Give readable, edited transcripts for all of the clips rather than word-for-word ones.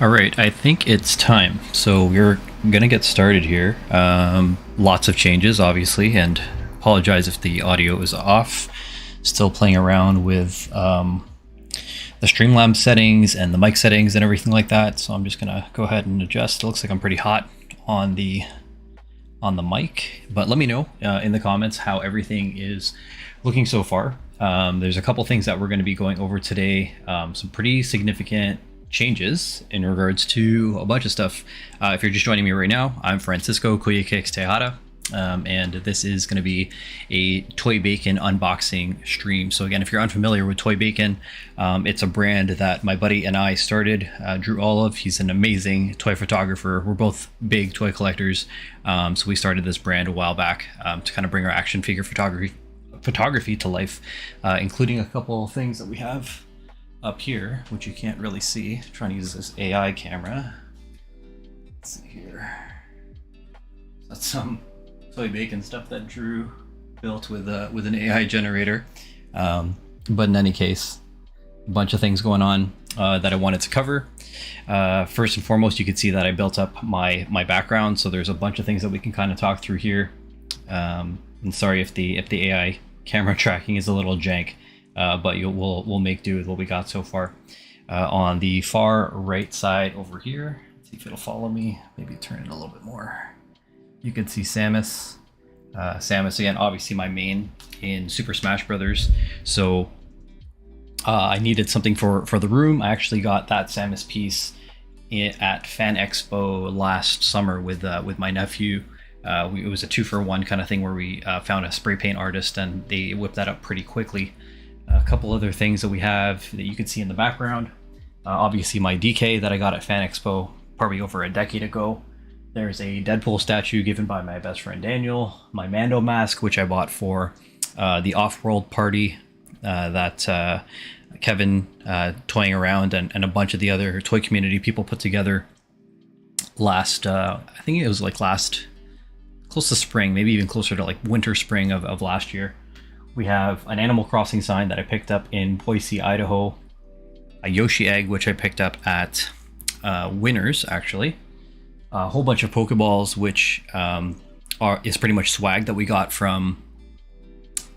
All right, I think it's time. So we're gonna get started here. Lots of changes, obviously, and apologize if the audio is off. Still playing around with the Streamlabs settings and the mic settings and everything like that. So I'm just gonna go ahead and adjust. It looks like I'm pretty hot on the mic, but let me know in the comments how everything is looking so far. There's a couple things that we're going to be going over today. Some pretty significant changes in regards to a bunch of stuff. If you're just joining me right now, I'm Francisco Koyakix Tejada. And this is going to be a Toy Bacon unboxing stream. So again, if you're unfamiliar with Toy Bacon, it's a brand that my buddy and I started, Drew Olive. He's an amazing toy photographer. We're both big toy collectors. So we started this brand a while back to kind of bring our action figure photography to life, including a couple of things that we have up here, which you can't really see. I'm trying to use this AI camera. Let's see here. That's some Toy Bacon stuff that Drew built with an AI generator. But in any case, a bunch of things going on that I wanted to cover. First and foremost, you can see that I built up my background, so there's a bunch of things that we can kind of talk through here. And sorry if the AI camera tracking is a little jank, but we'll make do with what we got so far. On the far right side over here, let's see if it'll follow me. Maybe turn it a little bit more. You can see Samus. Samus, again, obviously my main in Super Smash Brothers. So I needed something for the room. I actually got that Samus piece at Fan Expo last summer with my nephew. It was a 2-for-1 kind of thing where we found a spray paint artist and they whipped that up pretty quickly. A couple other things that we have that you can see in the background. Obviously my DK that I got at Fan Expo probably over a decade ago. There's a Deadpool statue given by my best friend Daniel. My Mando mask, which I bought for the Off-World party that Kevin toying around and a bunch of the other toy community people put together last, I think it was like close to spring, maybe even closer to like winter, spring of last year. We have an Animal Crossing sign that I picked up in Boise, Idaho. A Yoshi egg, which I picked up at Winners, actually. A whole bunch of Pokeballs, which is pretty much swag that we got from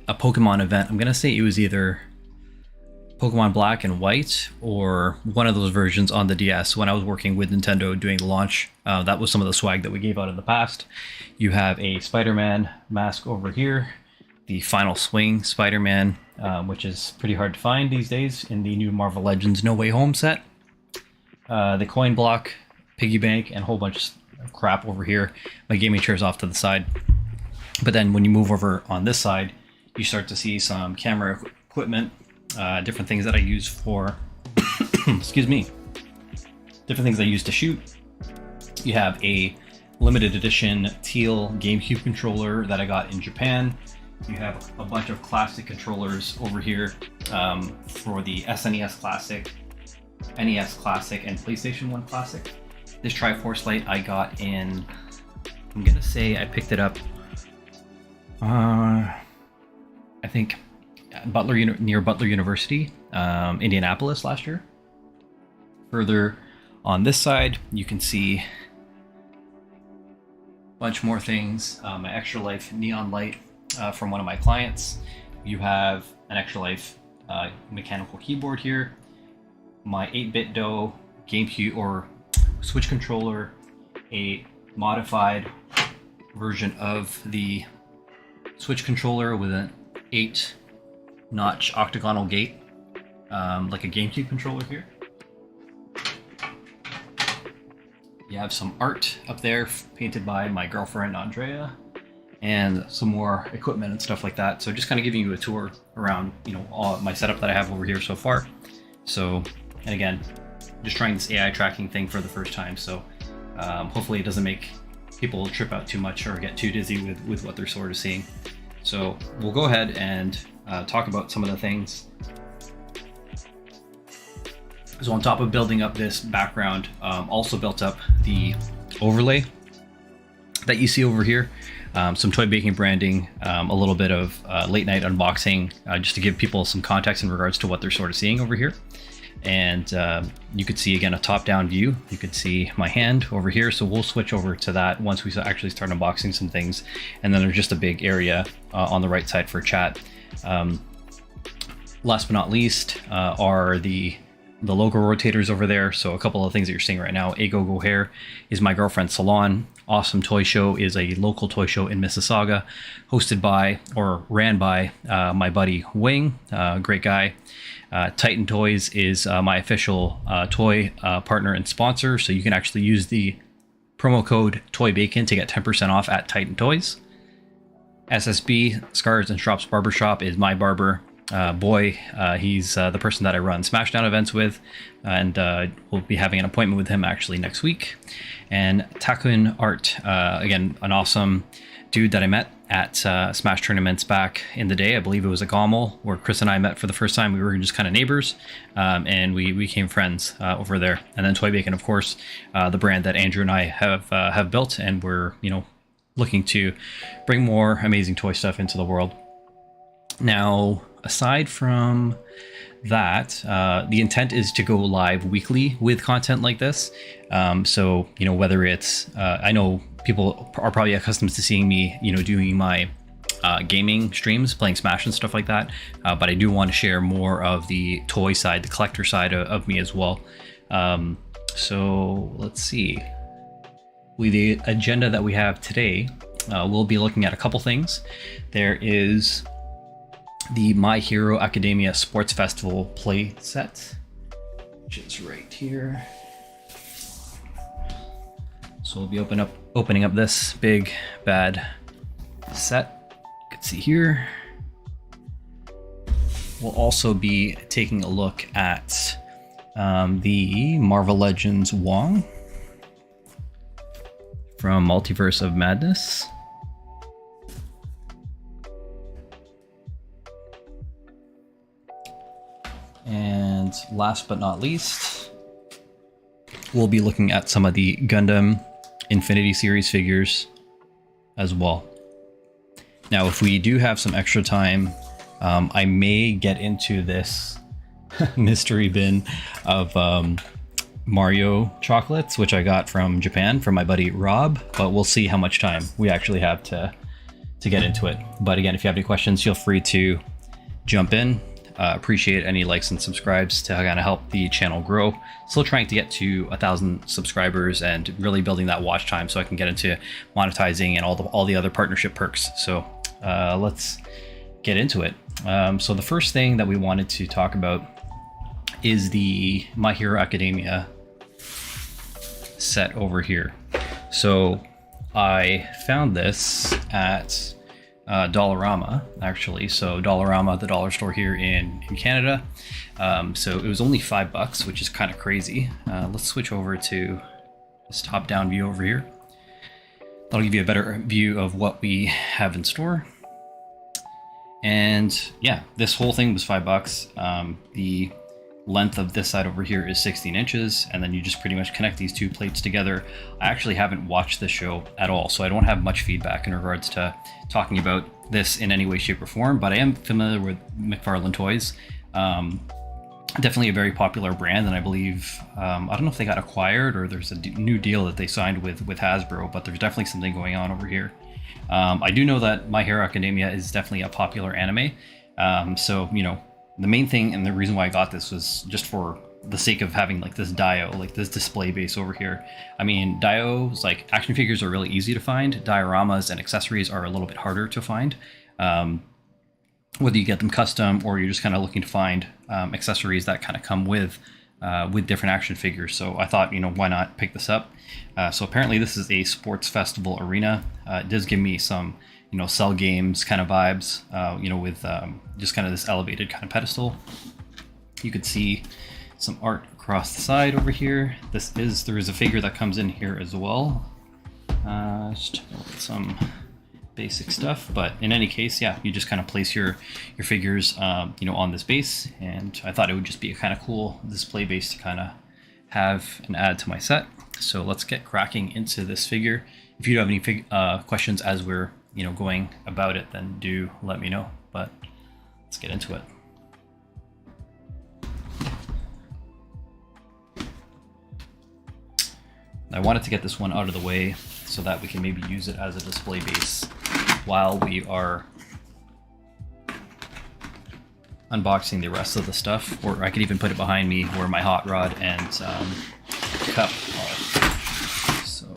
a Pokemon event. I'm gonna say it was either Pokemon Black and White or one of those versions on the DS when I was working with Nintendo doing the launch. That was some of the swag that we gave out in the past. You have a Spider-Man mask over here, the Final Swing Spider-Man, which is pretty hard to find these days in the new Marvel Legends No Way Home set. The coin block, piggy bank, and a whole bunch of crap over here. My gaming chair's off to the side. But then when you move over on this side, you start to see some camera equipment, different things that I use for, excuse me, different things I use to shoot. You have a limited edition teal GameCube controller that I got in Japan. You have a bunch of classic controllers over here for the SNES Classic, NES Classic, and PlayStation 1 Classic. This Triforce light I got in, I'm gonna say I picked it up, I think near Butler University, Indianapolis last year. Further on this side, you can see a bunch more things. My Extra Life neon light from one of my clients. You have an Extra Life mechanical keyboard here. My 8-bit DOE GameCube or Switch controller, a modified version of the Switch controller with an 8-notch octagonal gate, like a GameCube controller here. You have some art up there painted by my girlfriend Andrea, and some more equipment and stuff like that. So just kind of giving you a tour around, all my setup that I have over here so far. So, and again, just trying this AI tracking thing for the first time. So hopefully it doesn't make people trip out too much or get too dizzy with what they're sort of seeing. So we'll go ahead and talk about some of the things. So on top of building up this background, also built up the overlay that you see over here. Some Toy Bacon branding, a little bit of late night unboxing, just to give people some context in regards to what they're sort of seeing over here. And you could see, again, a top-down view. You could see my hand over here, so we'll switch over to that once we actually start unboxing some things. And then there's just a big area on the right side for chat. Last but not least are the logo rotators over there. So a couple of things that you're seeing right now. A Go Hair is my girlfriend's salon. Awesome Toy Show is a local toy show in Mississauga, hosted by or ran by my buddy Wing, great guy. Titan Toys is my official toy partner and sponsor, so you can actually use the promo code TOYBACON to get 10% off at Titan Toys. SSB, Scars and Strops Barbershop, is my barber. Boy, he's the person that I run Smashdown events with, and we'll be having an appointment with him actually next week. And Takun Art, again, an awesome dude that I met at Smash tournaments back in the day. I believe it was at Gommel, where Chris and I met for the first time. We were just kind of neighbors, and we became friends over there. And then Toy Bacon, of course, the brand that Andrew and I have built, and we're looking to bring more amazing toy stuff into the world. Now, aside from that, the intent is to go live weekly with content like this. So, whether it's, I know people are probably accustomed to seeing me, doing my gaming streams, playing Smash and stuff like that. But I do want to share more of the toy side, the collector side of me as well. So let's see. With the agenda that we have today, we'll be looking at a couple things. There is the My Hero Academia Sports Festival play set, which is right here. So we'll be opening up this big bad set. You can see here. We'll also be taking a look at the Marvel Legends Wong from Multiverse of Madness. And last but not least, we'll be looking at some of the Gundam Infinity Series figures as well. Now, if we do have some extra time, I may get into this mystery bin of Mario chocolates, which I got from Japan from my buddy Rob, but we'll see how much time we actually have to get into it. But again, if you have any questions, feel free to jump in. Appreciate any likes and subscribes to kind of help the channel grow. Still trying to get to 1,000 subscribers and really building that watch time so I can get into monetizing and all the other partnership perks. So let's get into it. So the first thing that we wanted to talk about is the My Hero Academia set over here. So I found this at Dollarama, actually. So Dollarama, the dollar store here in Canada. So it was only $5, which is kind of crazy. Let's switch over to this top-down view over here. That'll give you a better view of what we have in store. And yeah, this whole thing was $5. The length of this side over here is 16 inches, and then you just pretty much connect these two plates together. I actually haven't watched this show at all, so I don't have much feedback in regards to talking about this in any way, shape, or form, but I am familiar with McFarlane Toys. Definitely a very popular brand, and I believe, I don't know if they got acquired or there's a new deal that they signed with Hasbro, but there's definitely something going on over here. I do know that My Hero Academia is definitely a popular anime, so, the main thing and the reason why I got this was just for the sake of having like this Dio, like this display base over here. I mean, Dio's like action figures are really easy to find. Dioramas and accessories are a little bit harder to find. Whether you get them custom or you're just kind of looking to find accessories that kind of come with different action figures. So I thought, why not pick this up? So apparently this is a sports festival arena. It does give me some Cell games kind of vibes, with just kind of this elevated kind of pedestal. You could see some art across the side over here. There is a figure that comes in here as well. Just some basic stuff, but in any case, yeah, you just kind of place your figures, on this base, and I thought it would just be a kind of cool display base to kind of have and add to my set. So let's get cracking into this figure. If you have any questions as we're going about it, then do let me know, but let's get into it. I wanted to get this one out of the way so that we can maybe use it as a display base while we are unboxing the rest of the stuff, or I could even put it behind me where my hot rod and cup are. So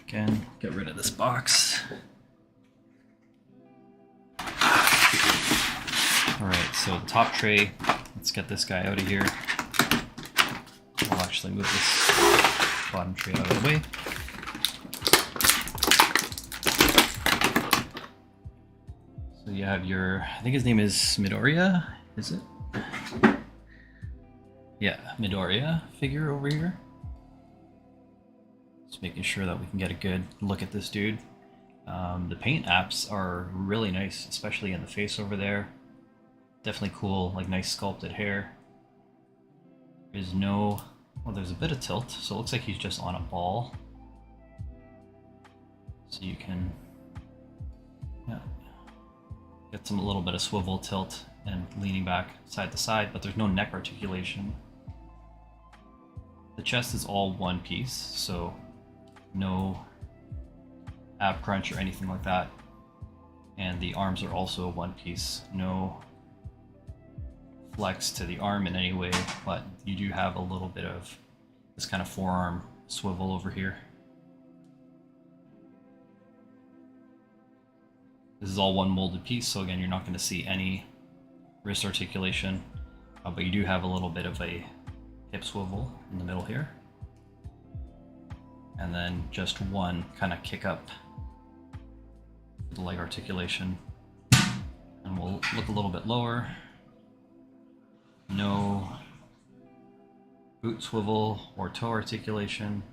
again, get rid of this box. All right, so the top tray let's get this guy out of here. I'll actually move this bottom tray out of the way. So you have your, I think his name is Midoriya, is it? Yeah, Midoriya figure over here. Just making sure that we can get a good look at this dude. The paint apps are really nice, especially in the face over there. Definitely cool, like nice sculpted hair. There's no, well, there's a bit of tilt, so it looks like he's just on a ball. So you can, yeah, get some a little bit of swivel tilt and leaning back side to side, but there's no neck articulation. The chest is all one piece, so no ab crunch or anything like that. And the arms are also one piece. No flex to the arm in any way, but you do have a little bit of this kind of forearm swivel over here. This is all one molded piece, so again, you're not going to see any wrist articulation, but you do have a little bit of a hip swivel in the middle here. And then just one kind of kick up the leg articulation. And we'll look a little bit lower. No boot swivel or toe articulation,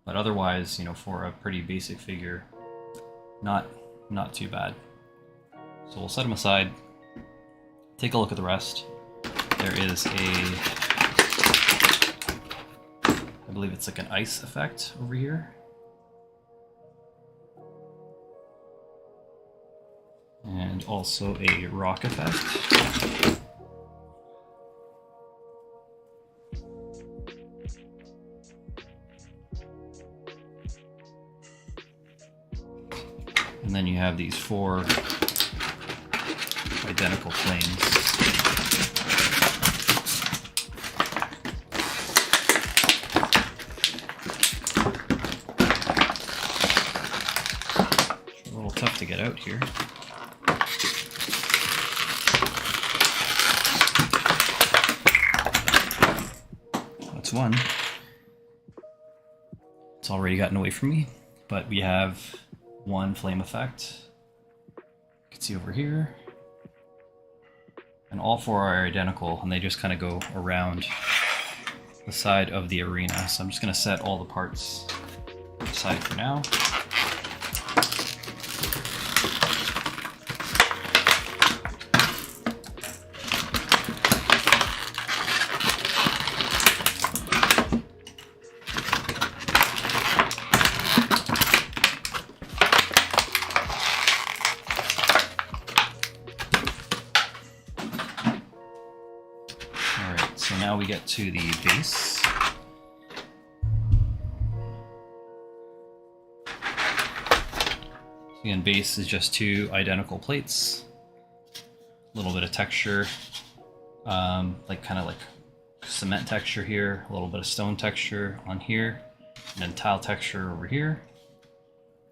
but otherwise, you know, for a pretty basic figure, not too bad. So we'll set him aside, take a look at the rest. There is a, I believe it's like an ice effect over here. And also a rock effect. And then you have these 4 identical planes. It's a little tough to get out here. That's one. It's already gotten away from me, but we have one flame effect. You can see over here. And all 4 are identical, and they just kind of go around the side of the arena. So I'm just going to set all the parts aside for now. So now we get to the base. Again, base is just 2 identical plates. A little bit of texture, like kind of like cement texture here, a little bit of stone texture on here, and then tile texture over here.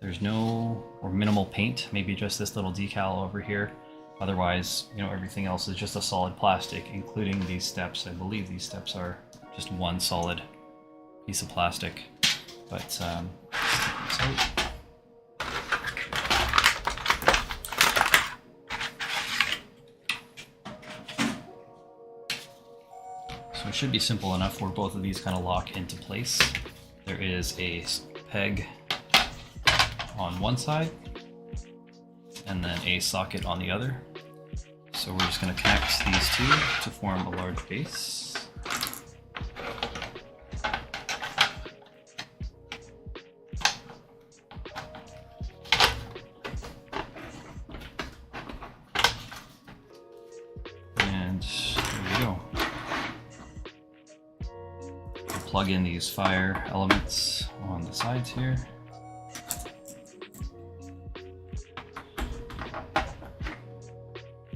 There's no or minimal paint, maybe just this little decal over here. Otherwise, you know, everything else is just a solid plastic, including these steps. I believe these steps are just one solid piece of plastic. But so it should be simple enough where both of these kind of lock into place. There is a peg on one side and then a socket on the other. So we're just going to connect these 2 to form a large base. And there we go. We'll plug in these fire elements on the sides here.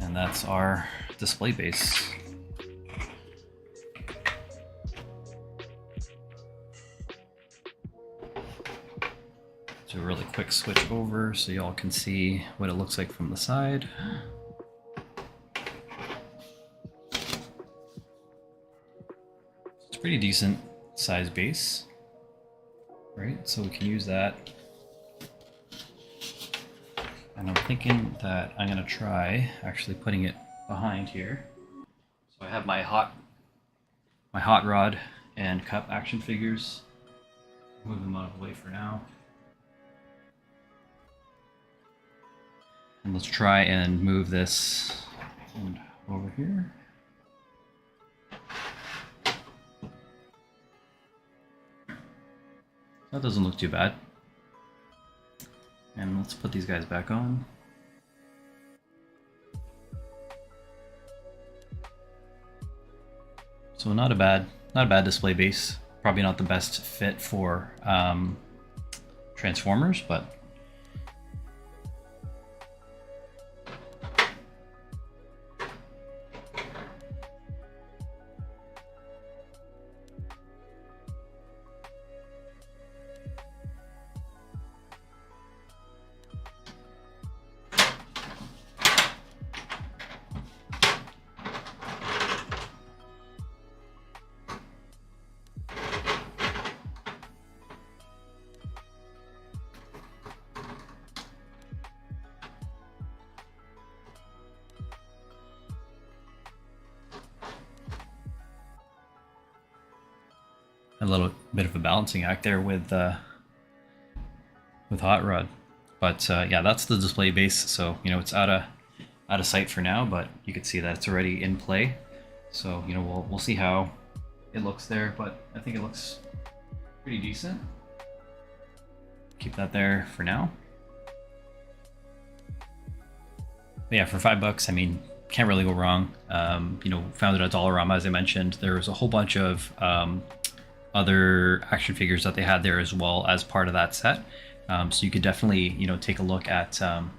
And that's our display base. Do a really quick switch over so y'all can see what it looks like from the side. pretty decent size base, right? So we can use that. And I'm thinking that I'm gonna try actually putting it behind here. So I have my hot rod and cup action figures. Move them out of the way for now. And let's try and move this over here. That doesn't look too bad. And let's put these guys back on. So not a bad display base. Probably not the best fit for Transformers, but a little bit of a balancing act there with Hot Rod. But yeah, that's the display base. So it's out of sight for now, but you can see that it's already in play. So we'll see how it looks there, but I think it looks pretty decent. Keep that there for now. But yeah, for $5, I mean, can't really go wrong. Found it at Dollarama, as I mentioned. There was a whole bunch of other action figures that they had there as well as part of that set. So you could definitely take a look at some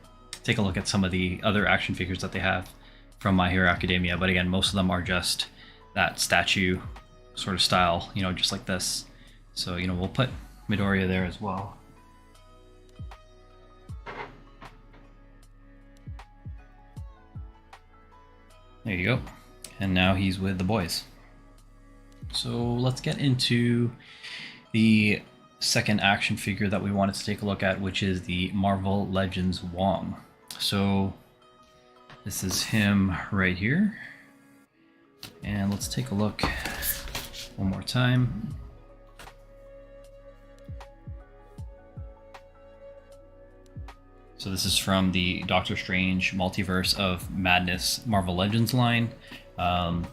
of the other action figures that they have from My Hero Academia. But again, most of them are just that statue sort of style, just like this. So we'll put Midoriya there as well. There you go. And now he's with the boys. So let's get into the second action figure that we wanted to take a look at, which is the Marvel Legends Wong. So this is him right here. And let's take a look one more time. So this is from the Doctor Strange Multiverse of Madness Marvel Legends line. And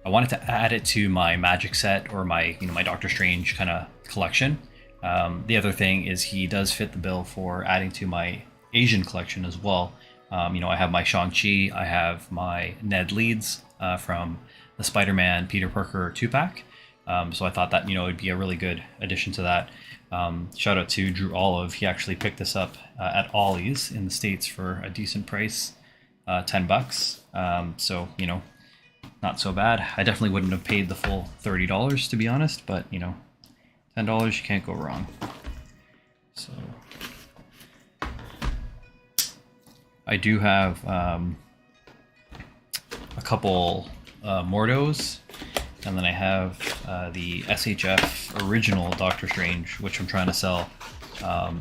I wanted to add it to my Magic set or my my Doctor Strange kind of collection. The other thing is he does fit the bill for adding to my Asian collection as well. I have my Shang-Chi, I have my Ned Leeds from the Spider-Man Peter Parker 2-pack. So I thought that it would be a really good addition to that. Shout out to Drew Olive. He actually picked this up at Ollie's in the States for a decent price, $10. So not so bad. I definitely wouldn't have paid the full $30 to be honest, but $10 you can't go wrong. So I do have a couple Mordos, and then I have the SHF original Doctor Strange, which I'm trying to sell,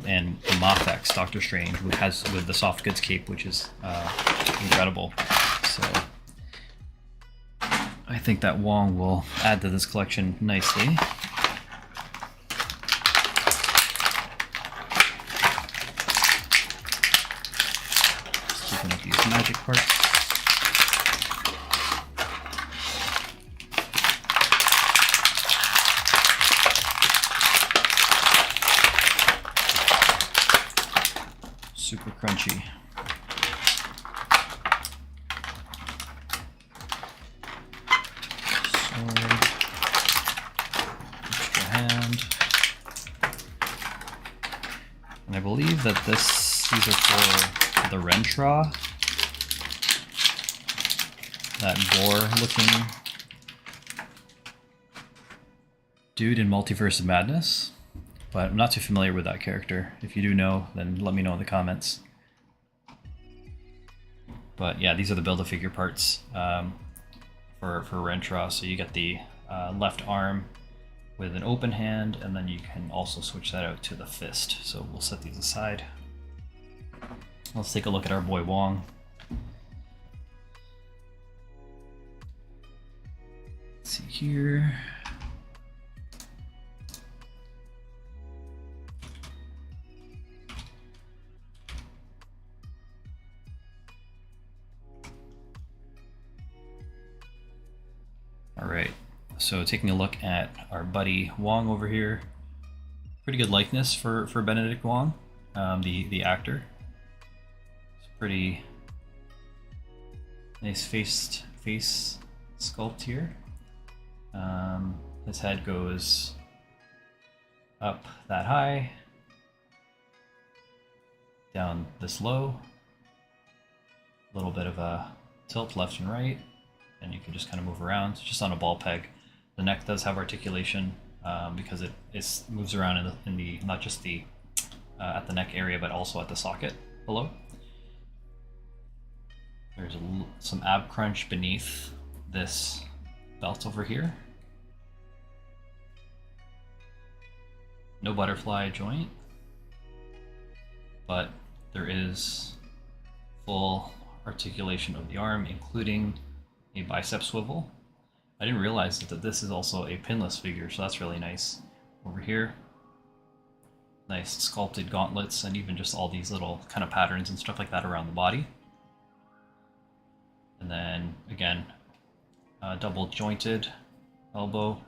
and the Mafex Doctor Strange, which has with the soft goods cape, which is incredible. So I think that Wong will add to this collection nicely. Just keeping up these magic parts. Super crunchy. Extra hand. And I believe that these are for the Rentra. That boar-looking dude in Multiverse of Madness. But I'm not too familiar with that character. If you do know, then let me know in the comments. But yeah, these are the Build-A-Figure parts for Rentra. So you get the left arm with an open hand, and then you can also switch that out to the fist. So we'll set these aside. Let's take a look at our boy Wong. Let's see here. All right, so taking a look at our buddy Wong over here, pretty good likeness for Benedict Wong, the actor. It's pretty nice face sculpt here. His head goes up that high, down this low, a little bit of a tilt left and right, and you can just kind of move around. It's just on a ball peg. The neck does have articulation because it moves around in the not just the at the neck area, but also at the socket below. There's some ab crunch beneath this belt over here. No butterfly joint, but there is full articulation of the arm, including a bicep swivel. I didn't realize that this is also a pinless figure, so that's really nice. Over here, nice sculpted gauntlets, and even just all these little kind of patterns and stuff like that around the body. And then again, double jointed elbow.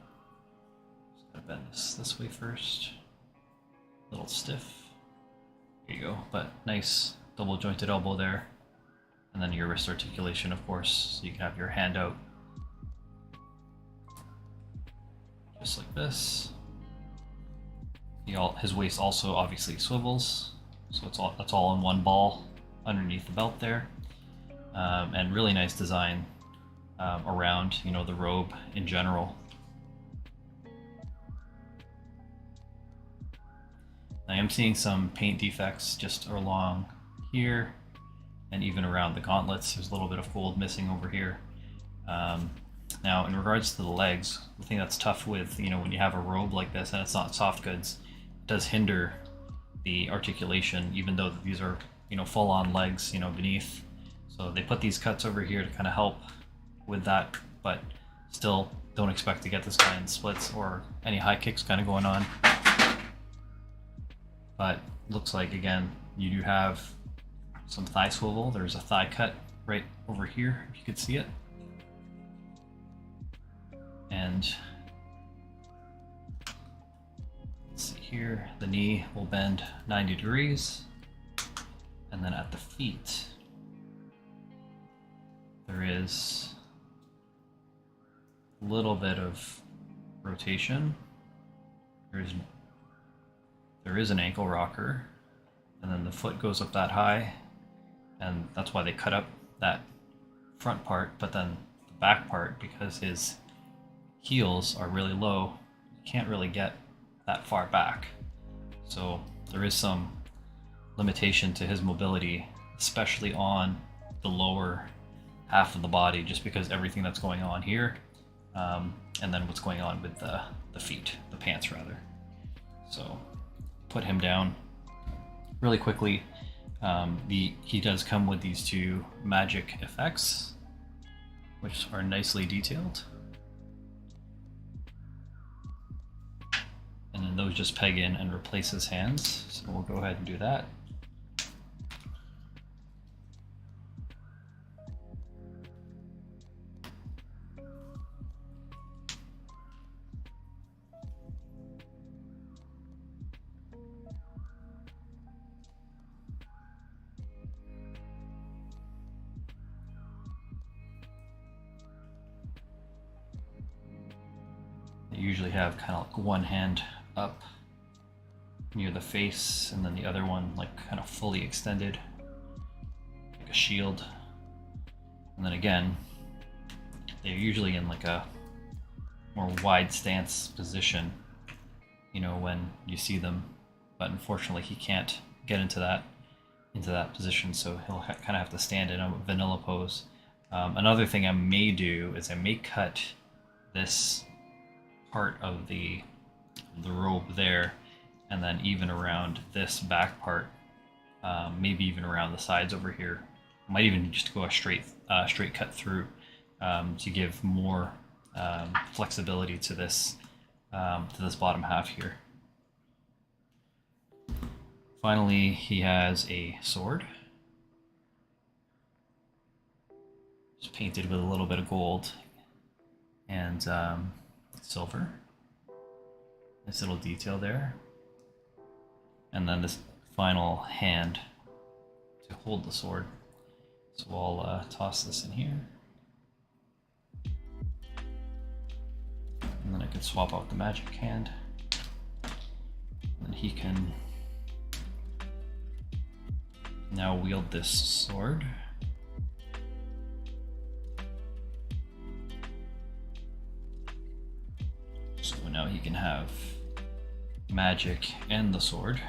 Just gotta bend this way first. A little stiff. There you go, but nice double jointed elbow there. And then your wrist articulation, of course, so you can have your hand out just like this. His waist also obviously swivels, so that's all in one ball underneath the belt there, and really nice design around the robe in general. I am seeing some paint defects just along here. And even around the gauntlets, there's a little bit of gold missing over here. Now, in regards to the legs, the thing that's tough with, when you have a robe like this and it's not soft goods, it does hinder the articulation, even though these are, full-on legs, beneath. So they put these cuts over here to kind of help with that, but still don't expect to get this guy in splits or any high kicks kind of going on. But looks like, again, you do have some thigh swivel. There's a thigh cut right over here, if you could see it. And let's see here, the knee will bend 90 degrees. And then at the feet, there is a little bit of rotation. There is an ankle rocker, and then the foot goes up that high. And that's why they cut up that front part, but then the back part, because his heels are really low, you can't really get that far back. So there is some limitation to his mobility, especially on the lower half of the body, just because everything that's going on here, and then what's going on with the feet, the pants rather. So put him down really quickly. He does come with these two magic effects, which are nicely detailed. And then those just peg in and replace his hands. So we'll go ahead and do that. They usually have kind of like one hand up near the face and then the other one like kind of fully extended like a shield. And then again, they're usually in like a more wide stance position, when you see them, but unfortunately he can't get into that position, so he'll kind of have to stand in a vanilla pose Another thing I may do is I may cut this part of the robe there, and then even around this back part, maybe even around the sides over here. I might even just go a straight cut through to give more flexibility to this bottom half here. Finally, he has a sword. Just painted with a little bit of gold and silver. Nice little detail there. And then this final hand to hold the sword. So I'll toss this in here. And then I can swap out the magic hand. And then he can now wield this sword. So now he can have magic and the sword.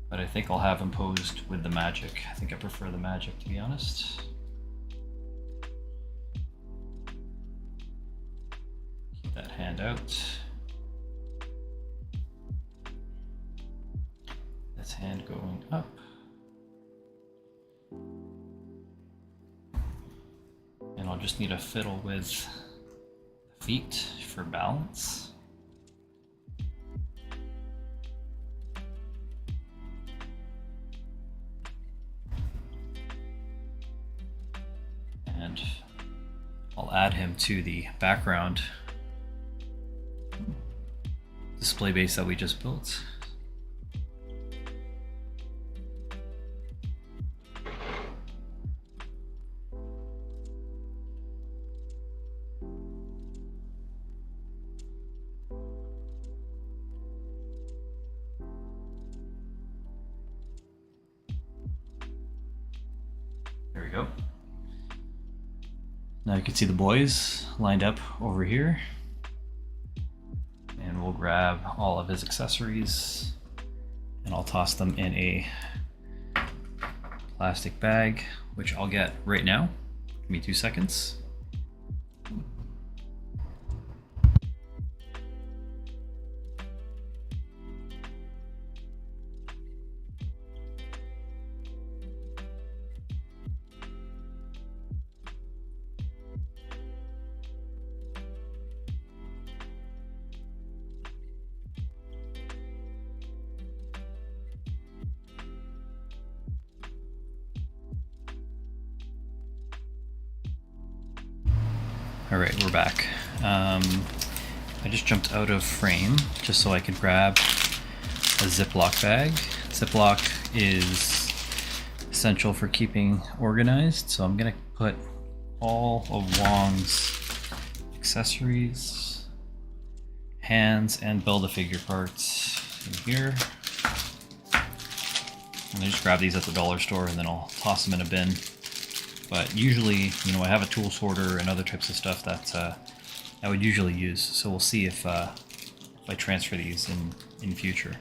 But I think I'll have him posed with the magic. I think I prefer the magic, to be honest. Keep that hand out. This hand going up. And I'll just need to fiddle with the feet for balance. And I'll add him to the background display base that we just built. There we go. Now you can see the boys lined up over here. And we'll grab all of his accessories and I'll toss them in a plastic bag, which I'll get right now. Give me 2 seconds. All right, we're back. I just jumped out of frame just so I could grab a Ziploc bag. Ziploc is essential for keeping organized, so I'm gonna put all of Wong's accessories, hands, and Build-A-Figure parts in here. And I just grab these at the dollar store and then I'll toss them in a bin. But usually, you know, I have a tool sorter and other types of stuff that I would usually use. So we'll see if I transfer these in future.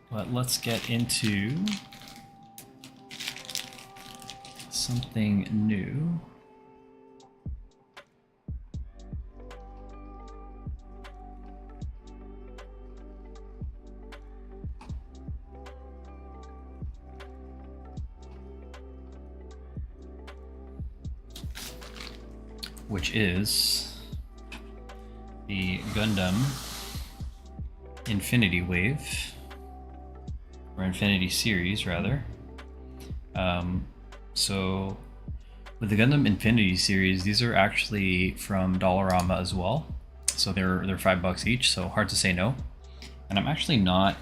But let's get into something new. Which is the Gundam Infinity Wave, or Infinity Series rather. So with the Gundam Infinity Series, these are actually from Dollarama as well. So they're $5 each, so hard to say no. And I'm actually not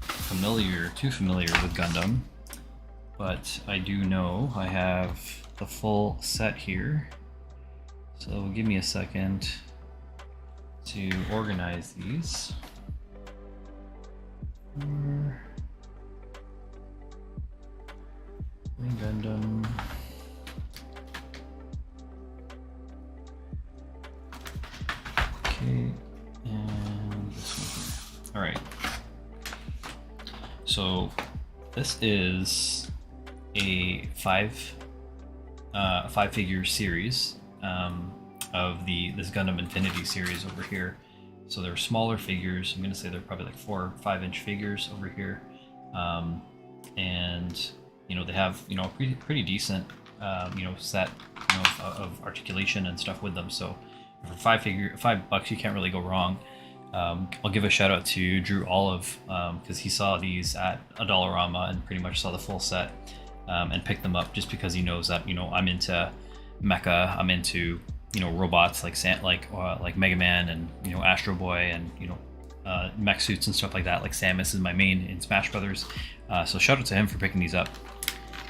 too familiar with Gundam, but I do know I have the full set here. So give me a second to organize these. Gundam. Okay, and So this is a five-figure series of this Gundam Infinity series over here. So they're smaller figures. I'm going to say they're probably like 4 or 5 inch figures over here, and they have pretty decent set of articulation and stuff with them. So for $5 you can't really go wrong. I'll give a shout out to Drew Olive because he saw these at a Dollarama and pretty much saw the full set and picked them up just because he knows that I'm into mecha, I'm into robots like Mega Man and Astro Boy and mech suits and stuff like that. Like Samus is my main in Smash Brothers, so shout out to him for picking these up.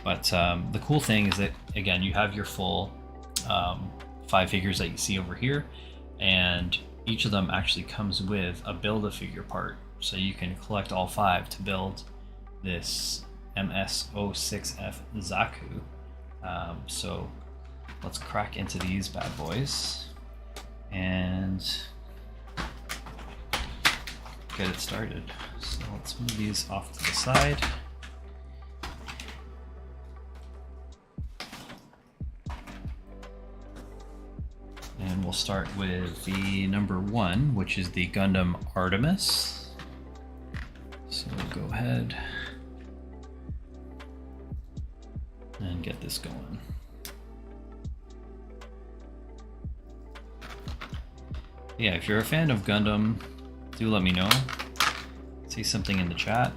But the cool thing is that again you have your full 5 figures that you see over here, and each of them actually comes with a Build-A-Figure part, so you can collect all 5 to build this MS06F Zaku. So let's crack into these bad boys and get it started. So let's move these off to the side. And we'll start with the number 1, which is the Gundam Artemis. So we'll go ahead and get this going. Yeah, if you're a fan of Gundam, do let me know. Say something in the chat.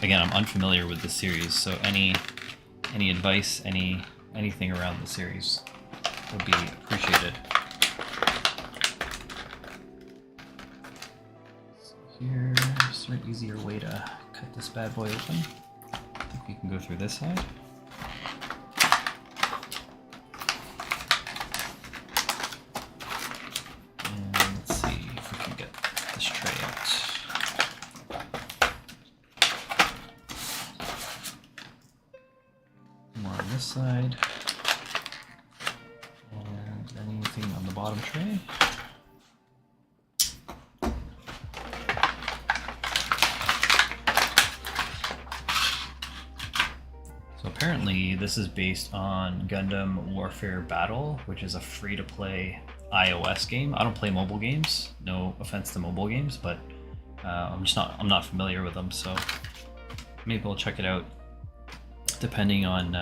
Again, I'm unfamiliar with this series, so any advice, anything around the series would be appreciated. So here, is there an easier way to cut this bad boy open? I think we can go through this side. And let's see if we can get this tray out. More on this side. Anything on the bottom tray. So apparently this is based on Gundam Warfare Battle, which is a free-to-play iOS game. I don't play mobile games. No offense to mobile games, but I'm not familiar with them. So maybe we'll check it out, depending on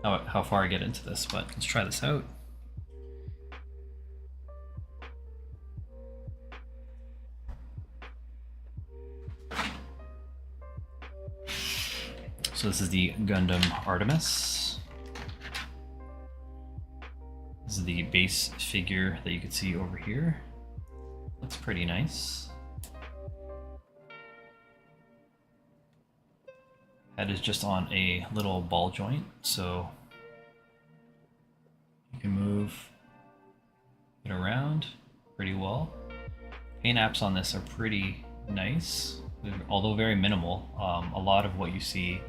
how far I get into this, but let's try this out. So this is the Gundam Artemis. This is the base figure that you can see over here. Looks pretty nice. Head is just on a little ball joint, so you can move it around pretty well. Paint apps on this are pretty nice, although very minimal. A lot of what you see,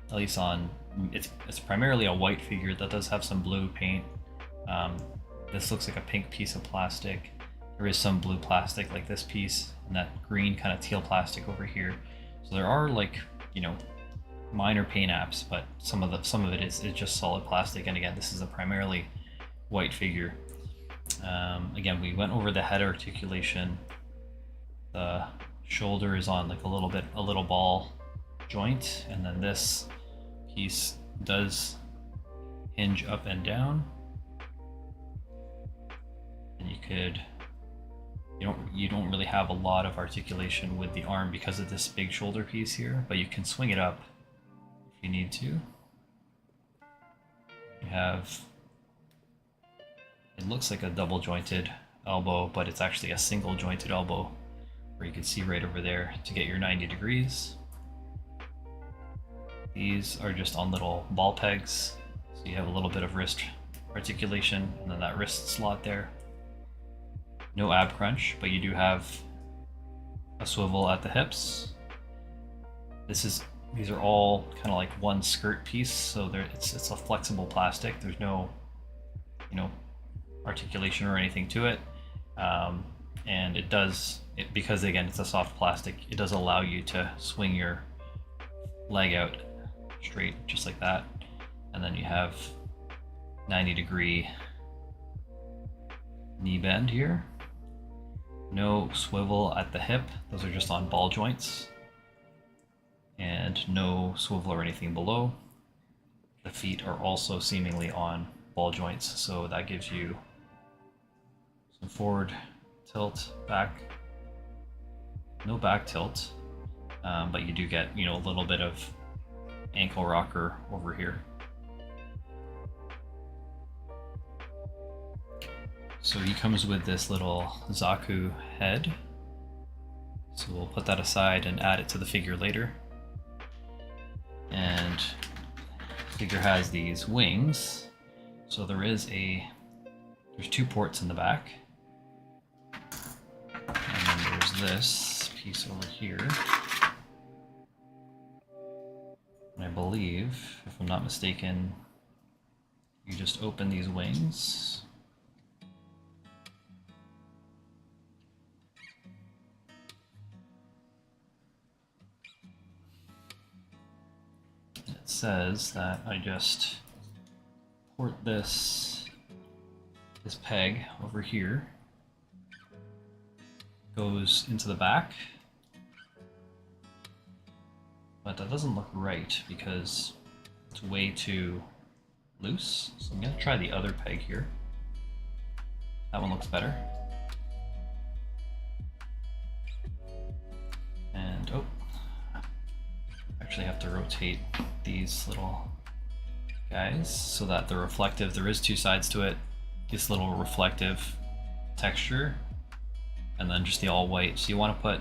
at least on, it's primarily a white figure that does have some blue paint. This looks like a pink piece of plastic. There is some blue plastic like this piece, and that green kind of teal plastic over here. So there are minor paint apps, but some of it is just solid plastic. And again, this is a primarily white figure. Again, we went over the head articulation. The shoulder is on like a little ball joint, and then this piece does hinge up and down. And you don't really have a lot of articulation with the arm because of this big shoulder piece here, but you can swing it up if you need to. You have, it looks like a double jointed elbow, but it's actually a single jointed elbow, where you can see right over there to get your 90 degrees. These are just on little ball pegs, so you have a little bit of wrist articulation, and then that wrist slot there. No ab crunch, but you do have a swivel at the hips. These are all kind of like one skirt piece, so it's a flexible plastic. There's no, articulation or anything to it, and it does because again it's a soft plastic, it does allow you to swing your leg out straight just like that, and then you have 90-degree knee bend here. No swivel at the hip, those are just on ball joints, and no swivel or anything below. The feet are also seemingly on ball joints, so that gives you some forward tilt, back, no back tilt, but you do get, a little bit of ankle rocker over here. So he comes with this little Zaku head, so we'll put that aside and add it to the figure later. And the figure has these wings, so there's 2 ports in the back, and then there's this piece over here. And I believe, if I'm not mistaken, you just open these wings. It says that I just port this peg over here, goes into the back, but that doesn't look right because it's way too loose. So I'm gonna try the other peg here. That one looks better. And actually have to rotate these little guys so that they're reflective. There is 2 sides to it. This little reflective texture, and then just the all white. So you want to put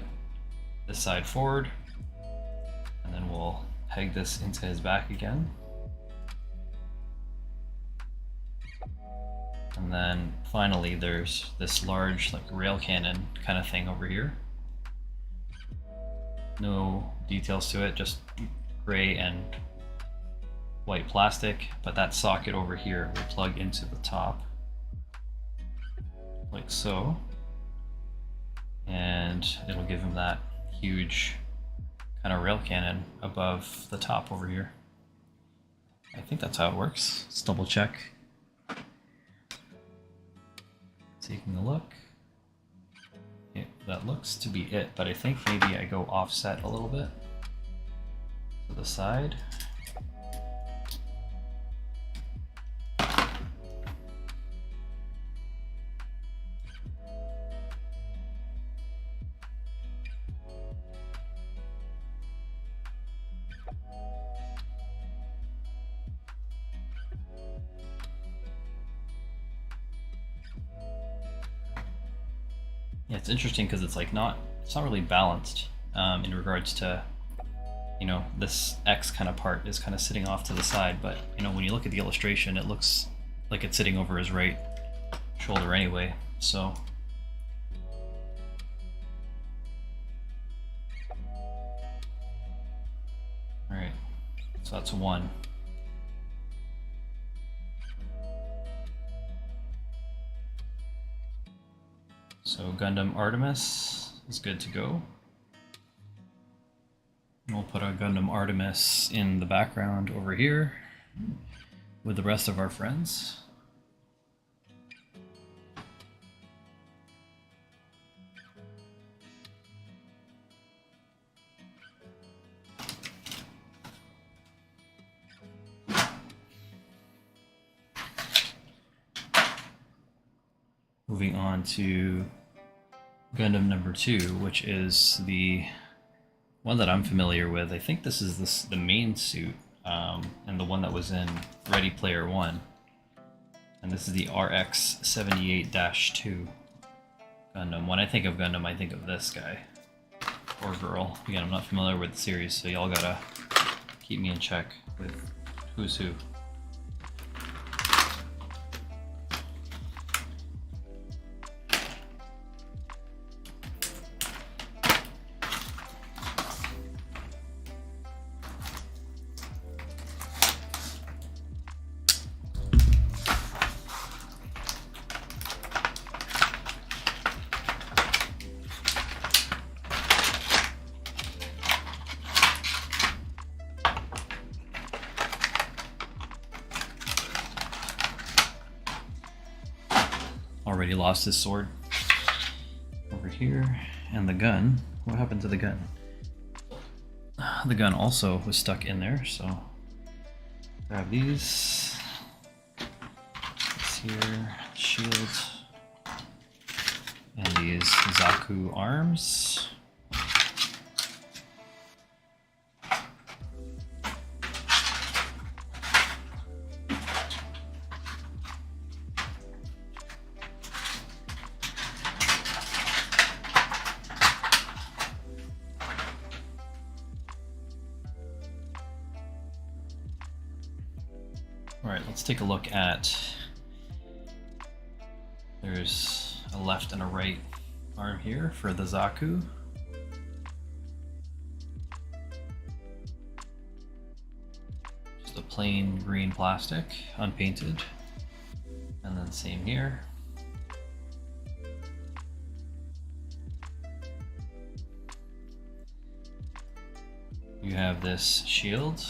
this side forward, and then we'll peg this into his back again. And then finally there's this large like rail cannon kind of thing over here. No details to it, just gray and white plastic, but that socket over here will plug into the top like so, and it'll give him that huge kind of rail cannon above the top over here. I think that's how it works. Let's double check. Taking a look. Yeah, that looks to be it, but I think maybe I go offset a little bit to the side. Yeah, it's interesting because it's not really balanced in regards to, this X kind of part is kind of sitting off to the side, but when you look at the illustration, it looks like it's sitting over his right shoulder anyway. So all right, so that's 1. So Gundam Artemis is good to go. We'll put our Gundam Artemis in the background over here with the rest of our friends. Moving on to Gundam number 2, which is the one that I'm familiar with. I think this is the main suit, and the one that was in Ready Player One. And this is the RX-78-2 Gundam. When I think of Gundam, I think of this guy or girl. Again, I'm not familiar with the series, so y'all gotta keep me in check with who's who. already lost his sword. Over here. And the gun. What happened to the gun? The gun also was stuck in there, so grab these. This here, shield, and these Zaku arms. Alright, let's take a look at, there's a left and a right arm here for the Zaku. Just a plain green plastic, unpainted. And then same here. You have this shield,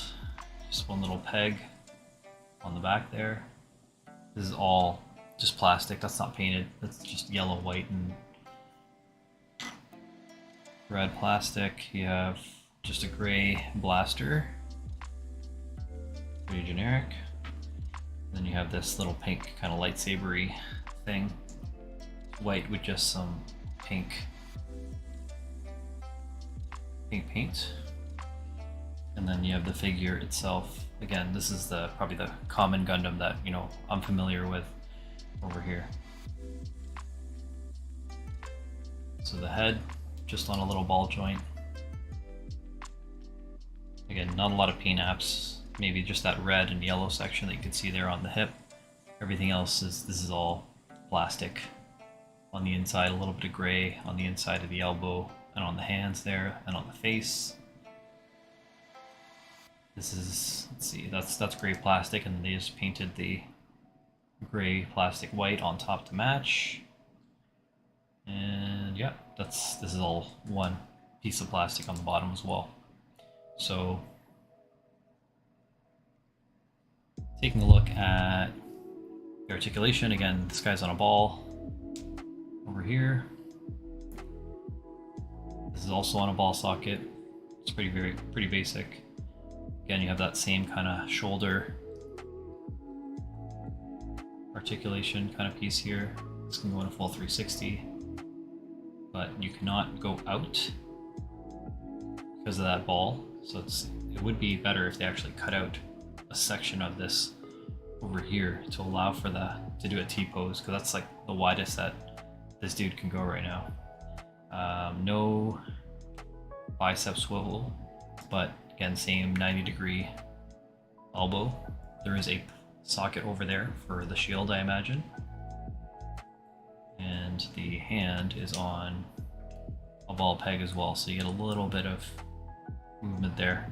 just one little peg on the back there. This is all just plastic, that's not painted, that's just yellow, white, and red plastic. You have just a gray blaster, pretty generic. Then you have this little pink kind of lightsabery thing, white with just some pink paint. And then you have the figure itself. Again, this is probably the common Gundam that, you know, I'm familiar with over here. So the head, just on a little ball joint. Again, not a lot of paint apps, maybe just that red and yellow section that you can see there on the hip. Everything else this is all plastic. On the inside, a little bit of gray on the inside of the elbow and on the hands there and on the face. This is, let's see, that's gray plastic, and they just painted the gray plastic white on top to match. And yeah, this is all one piece of plastic on the bottom as well. So taking a look at the articulation, again, this guy's on a ball over here. This is also on a ball socket. It's pretty basic. Again, you have that same kind of shoulder articulation kind of piece here. This can go in a full 360, but you cannot go out because of that ball. So it would be better if they actually cut out a section of this over here to allow for to do a T-pose, because that's like the widest that this dude can go right now. No bicep swivel, but again, same 90-degree elbow. There is a socket over there for the shield, I imagine. And the hand is on a ball peg as well, so you get a little bit of movement there.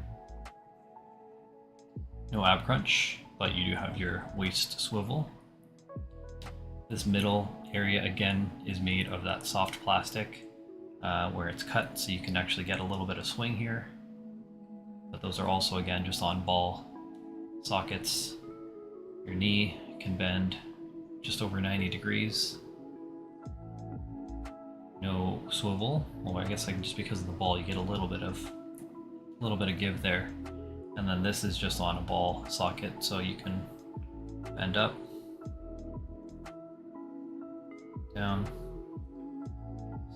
No ab crunch, but you do have your waist swivel. This middle area, again, is made of that soft plastic where it's cut, so you can actually get a little bit of swing here. But those are also, again, just on ball sockets. Your knee can bend just over 90 degrees. No swivel. Well, I guess just because of the ball, you get a little bit of give there. And then this is just on a ball socket, so you can bend up, down,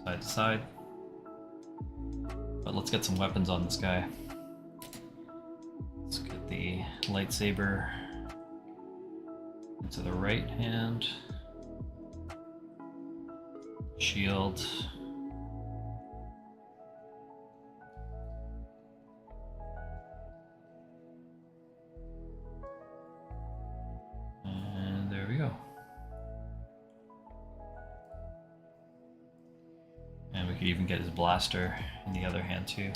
side to side. But let's get some weapons on this guy. Let's get the lightsaber into the right hand, shield, and there we go. And we could even get his blaster in the other hand too.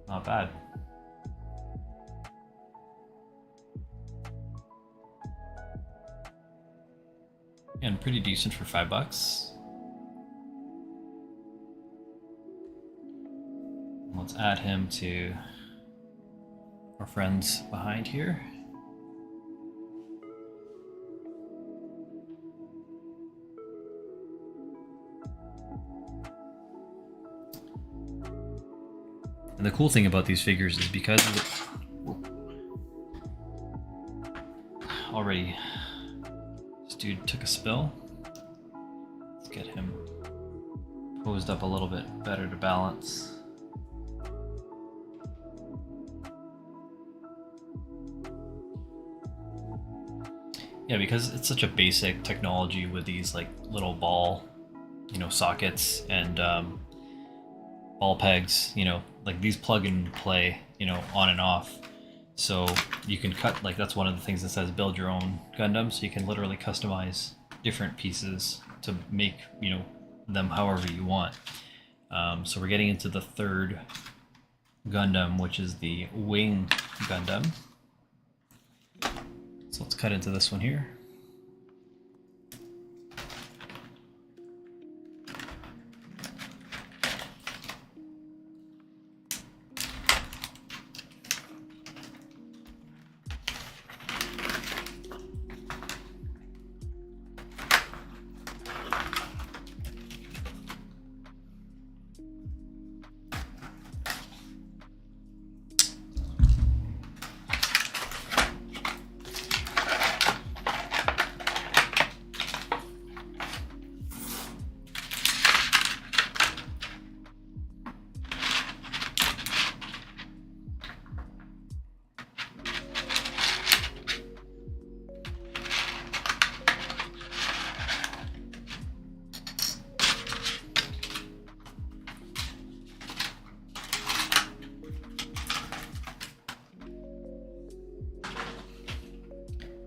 Not bad. And pretty decent for $5. Let's add him to our friends behind here. And the cool thing about these figures is because of the... Already, this dude took a spill. Let's get him posed up a little bit better to balance. Yeah, because it's such a basic technology with these like little ball, sockets and ball pegs, like these plug and play, on and off. So you can cut, like that's one of the things that says build your own Gundam, so you can literally customize different pieces to make, them however you want. So we're getting into the third Gundam, which is the Wing Gundam. So let's cut into this one here.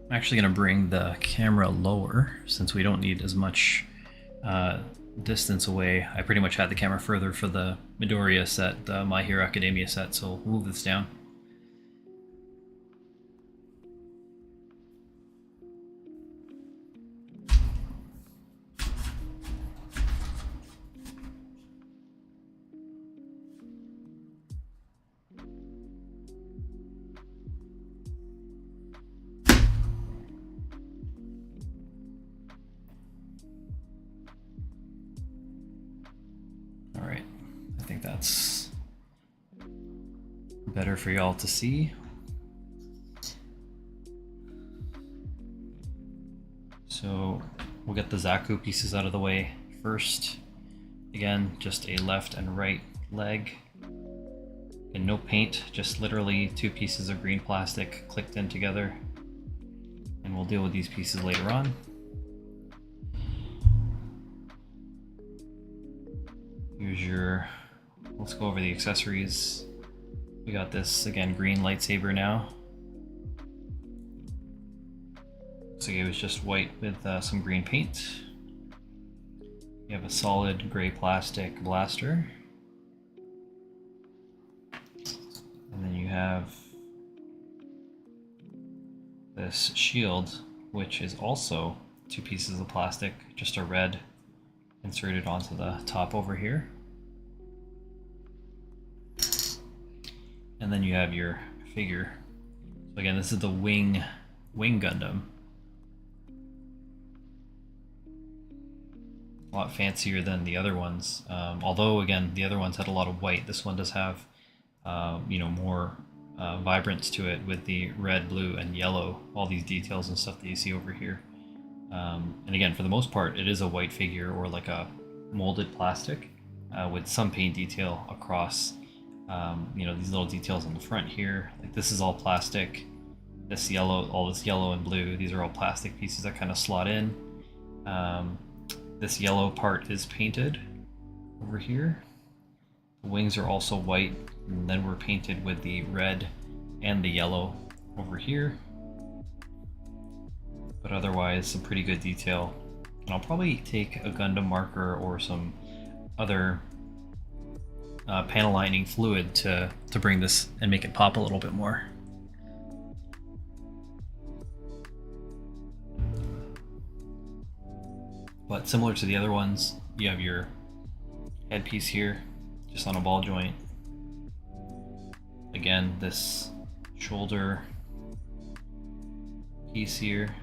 I'm actually going to bring the camera lower since we don't need as much distance away. I pretty much had the camera further for the Midoriya set, the My Hero Academia set, so we'll move this down. Alright, I think that's better for y'all to see. So we'll get the Zaku pieces out of the way first. Again, just a left and right leg. And no paint, just literally two pieces of green plastic clicked in together. And we'll deal with these pieces later on. Here's your, let's go over the accessories. We got this, again, green lightsaber now. Looks like it was just white with some green paint. You have a solid gray plastic blaster. And then you have this shield, which is also two pieces of plastic, just a red inserted onto the top over here. And then you have your figure. So again, this is the Wing Gundam. A lot fancier than the other ones. Although again, the other ones had a lot of white. This one does have, more vibrance to it with the red, blue, and yellow. All these details and stuff that you see over here. And again, for the most part, it is a white figure or like a molded plastic with some paint detail across. These little details on the front here. Like this is all plastic. This yellow, all this yellow and blue, these are all plastic pieces that kind of slot in. This yellow part is painted over here. The wings are also white, and then we're painted with the red and the yellow over here. But otherwise, some pretty good detail. And I'll probably take a Gundam marker or some other panel lining fluid to bring this and make it pop a little bit more. But similar to the other ones, you have your headpiece here, just on a ball joint. Again, this shoulder piece here,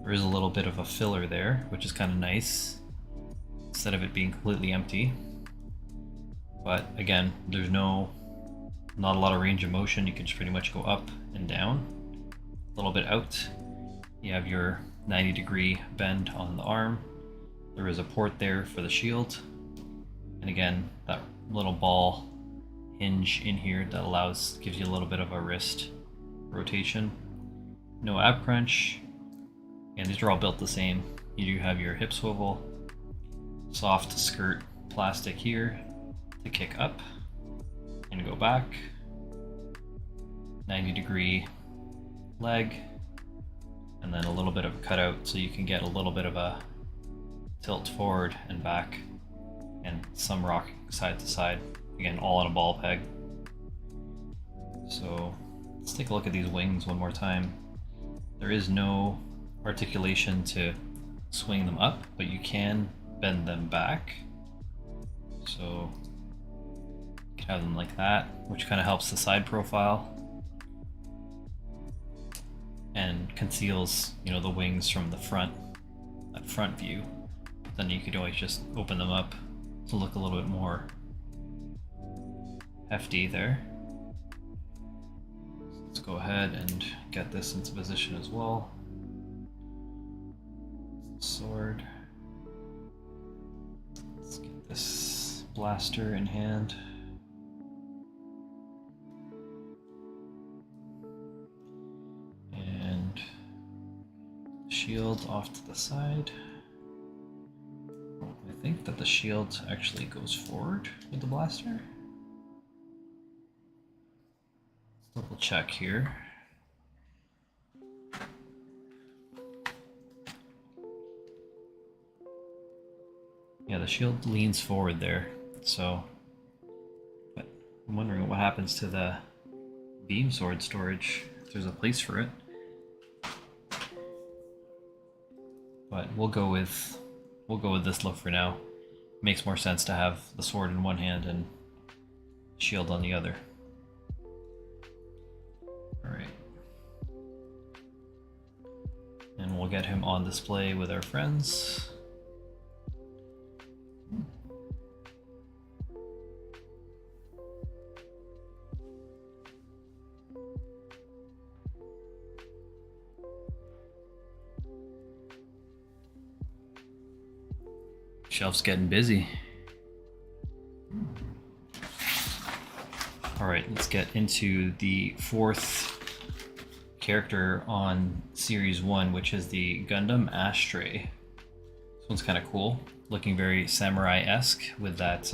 there is a little bit of a filler there, which is kind of nice, instead of it being completely empty. But again, there's not a lot of range of motion. You can just pretty much go up and down, a little bit out. You have your 90-degree bend on the arm. There is a port there for the shield. And again, that little ball hinge in here that gives you a little bit of a wrist rotation. No ab crunch. And these are all built the same. You do have your hip swivel, soft skirt plastic here to kick up and go back, 90-degree leg, and then a little bit of a cutout so you can get a little bit of a tilt forward and back, and some rock side to side. Again, all on a ball peg. So let's take a look at these wings one more time. There is no articulation to swing them up, but you can bend them back. So you can have them like that, which kind of helps the side profile and conceals, the wings from the front, that front view. Then you could always just open them up to look a little bit more hefty there. So let's go ahead and get this into position as well. Sword. Let's get this blaster in hand. And shield off to the side. I think that the shield actually goes forward with the blaster. Let's double check here. Yeah, the shield leans forward there, but I'm wondering what happens to the beam sword storage, if there's a place for it. But we'll go with this look for now. Makes more sense to have the sword in one hand and shield on the other. Alright. And we'll get him on display with our friends. Shelf's getting busy. Alright, let's get into the fourth character on Series 1, which is the Gundam Ashtray. This one's kind of cool, looking very samurai-esque with that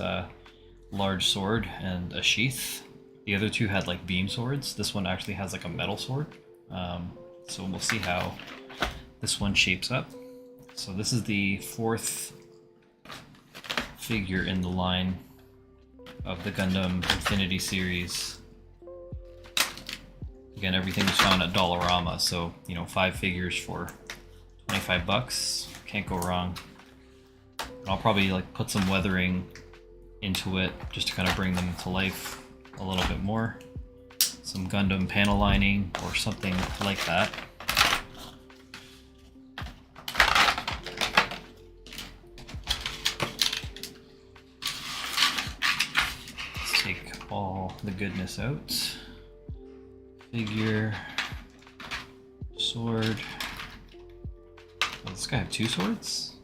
large sword and a sheath. The other two had like beam swords. This one actually has like a metal sword. So we'll see how this one shapes up. So this is the fourth figure in the line of the Gundam Infinity series. Again, everything was found at Dollarama, so 5 figures for $25. Can't go wrong. And I'll probably put some weathering into it just to kind of bring them to life a little bit more. Some Gundam panel lining or something like that. All the goodness out. Figure, sword. Oh, does this guy have 2 swords?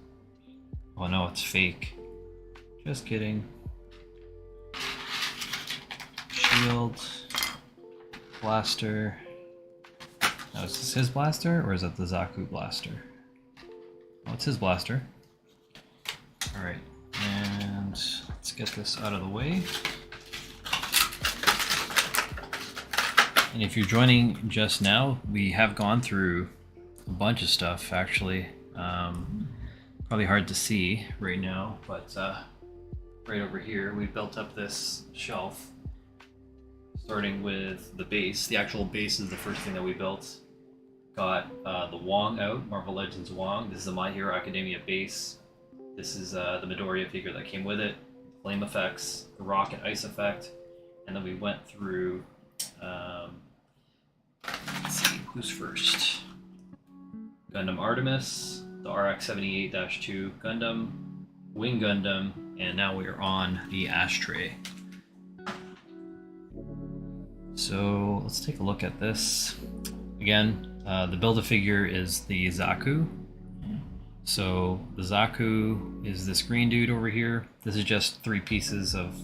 Oh no, it's fake. Just kidding. Shield, blaster. Now, is this his blaster or is it the Zaku blaster? Oh, it's his blaster. Alright, and let's get this out of the way. And if you're joining just now, we have gone through a bunch of stuff, actually. Probably hard to see right now, but right over here, we built up this shelf, starting with the base. The actual base is the first thing that we built. Got the Wong out, Marvel Legends Wong. This is a My Hero Academia base. This is the Midoriya figure that came with it. Flame effects, the rock and ice effect. And then we went through... let's see, who's first? Gundam Artemis, the RX-78-2 Gundam, Wing Gundam, and now we are on the Ashtray. So let's take a look at this. Again, the Build-A-Figure is the Zaku. So the Zaku is this green dude over here. This is just 3 pieces of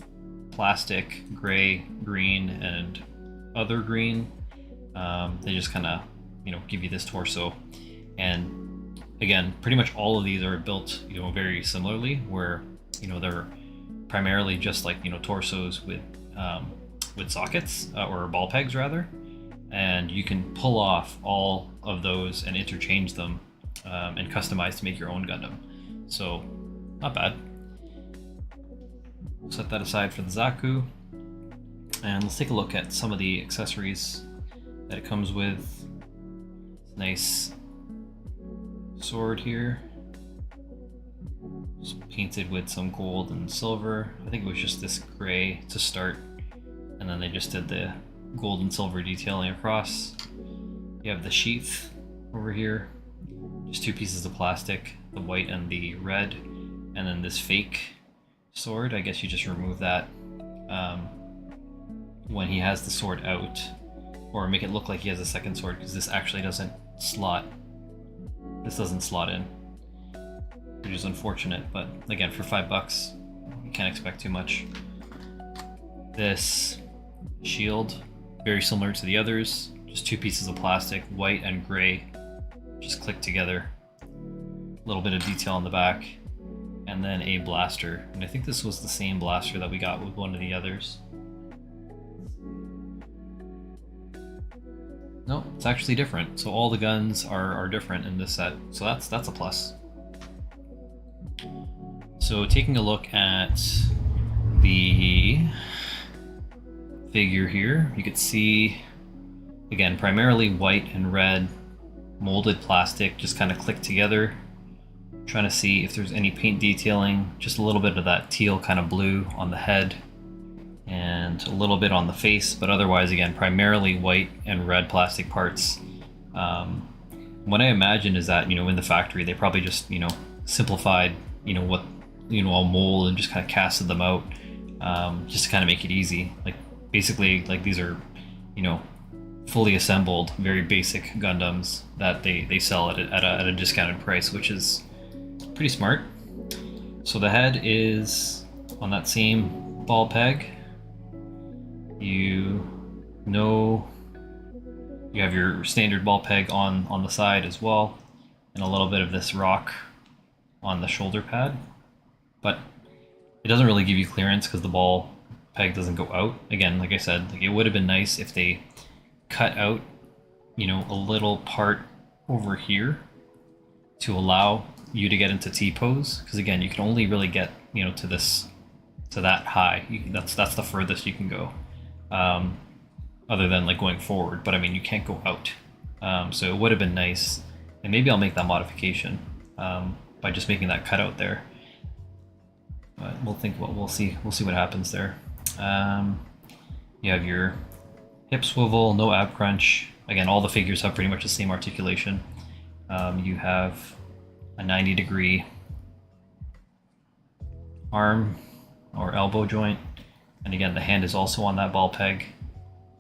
plastic, gray, green, and other green. They just kind of, give you this torso. And again, pretty much all of these are built, very similarly, where, they're primarily just like, torsos with sockets, or ball pegs rather. And you can pull off all of those and interchange them and customize to make your own Gundam. So, not bad. We'll set that aside for the Zaku. And let's take a look at some of the accessories that it comes with. Nice sword here. Just painted with some gold and silver. I think it was just this gray to start. And then they just did the gold and silver detailing across. You have the sheath over here. Just 2 pieces of plastic, the white and the red. And then this fake sword, I guess you just remove that when he has the sword out. Or make it look like he has a second sword, because this actually doesn't slot. This doesn't slot in, which is unfortunate, but again, for $5, you can't expect too much. This shield, very similar to the others, just 2 pieces of plastic, white and gray, just click together. A little bit of detail on the back, and then a blaster. And I think this was the same blaster that we got with one of the others. No, it's actually different. So all the guns are different in this set. So that's a plus. So taking a look at the figure here, you could see, again, primarily white and red molded plastic, just kind of clicked together. Trying to see if there's any paint detailing, just a little bit of that teal kind of blue on the head and a little bit on the face, but otherwise, again, primarily white and red plastic parts. What I imagine is that, in the factory, they probably just, simplified, what, a mold and just kind of casted them out, just to kind of make it easy. Like, basically, like, these are, fully assembled, very basic Gundams that they sell at a discounted price, which is pretty smart. So the head is on that same ball peg. You have your standard ball peg on the side as well, and a little bit of this rock on the shoulder pad, but it doesn't really give you clearance because the ball peg doesn't go out. Again, like I said, it would have been nice if they cut out, a little part over here to allow you to get into T-pose, because again, you can only really get, to that high. That's the furthest you can go, other than like going forward. But I mean, you can't go out. So it would have been nice, and maybe I'll make that modification by just making that cutout there. But we'll see what happens there. You have your hip swivel, no ab crunch. Again, all the figures have pretty much the same articulation. You have a 90-degree arm or elbow joint, and again, the hand is also on that ball peg,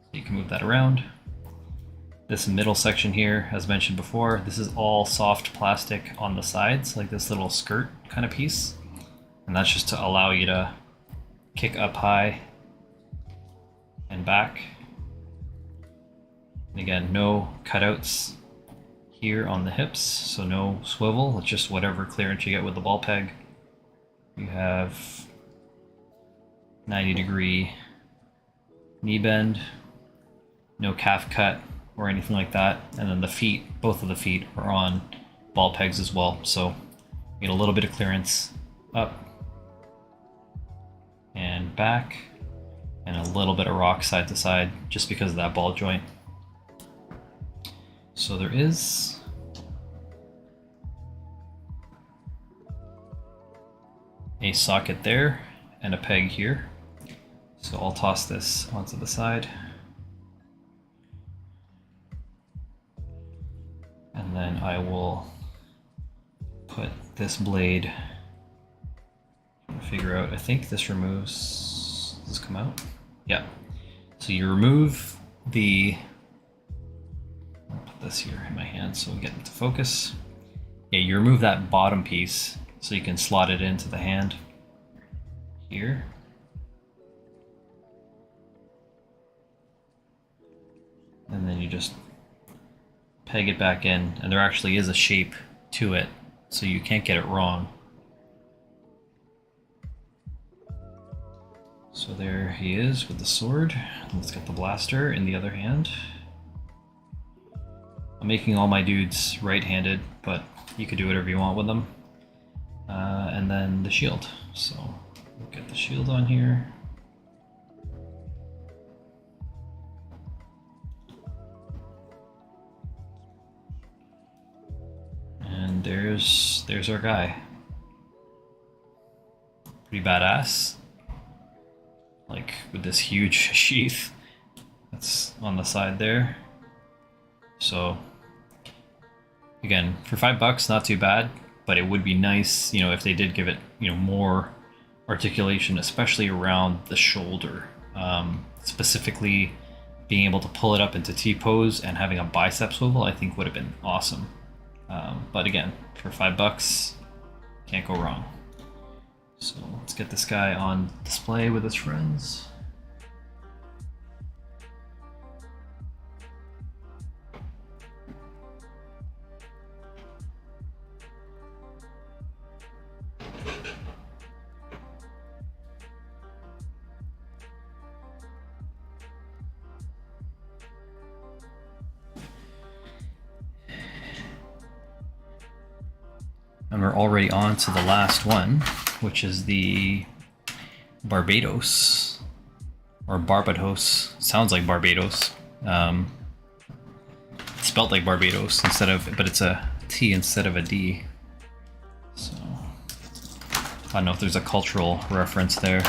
so you can move that around. This middle section here, as mentioned before, this is all soft plastic on the sides, like this little skirt kind of piece, and that's just to allow you to kick up high and back. And again, no cutouts here on the hips, so no swivel. It's just whatever clearance you get with the ball peg. You have 90-degree knee bend, no calf cut or anything like that. And then the feet, both of the feet are on ball pegs as well. So you get a little bit of clearance up and back, and a little bit of rock side to side just because of that ball joint. So there is a socket there and a peg here. So I'll toss this onto the side. And then I will put this blade, I think this removes, does this come out? Yeah. So you remove the, I'll put this here in my hand so we get into focus. Yeah, you remove that bottom piece so you can slot it into the hand here. And then you just peg it back in, and there actually is a shape to it, so you can't get it wrong. So there he is with the sword. Let's get the blaster in the other hand. I'm making all my dudes right-handed, but you could do whatever you want with them. And then the shield. So we'll get the shield on here. And there's our guy. Pretty badass. Like with this huge sheath that's on the side there. So again, for $5, not too bad, but it would be nice, you know, if they did give it, you know, more articulation, especially around the shoulder. Specifically being able to pull it up into T-pose and having a bicep swivel, I think would have been awesome. But again, for $5, can't go wrong. So let's get this guy on display with his friends. And we're already on to the last one, which is the Barbados, or Barbados. Sounds like Barbados. It's spelled like Barbados but it's a T instead of a D. So I don't know if there's a cultural reference there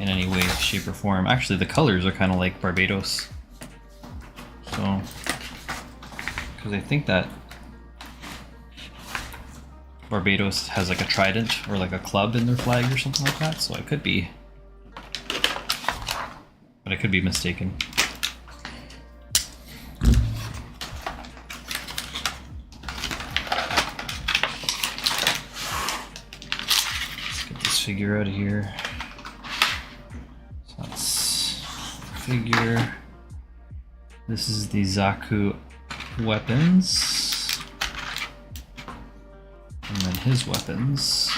in any way, shape, or form. Actually, the colors are kind of like Barbados. So, because I think that Barbados has like a trident or like a club in their flag or something like that, so I could be, but I could be mistaken. Let's get this figure out of here. So that's figure. This is the Zaku weapons. And then his weapons.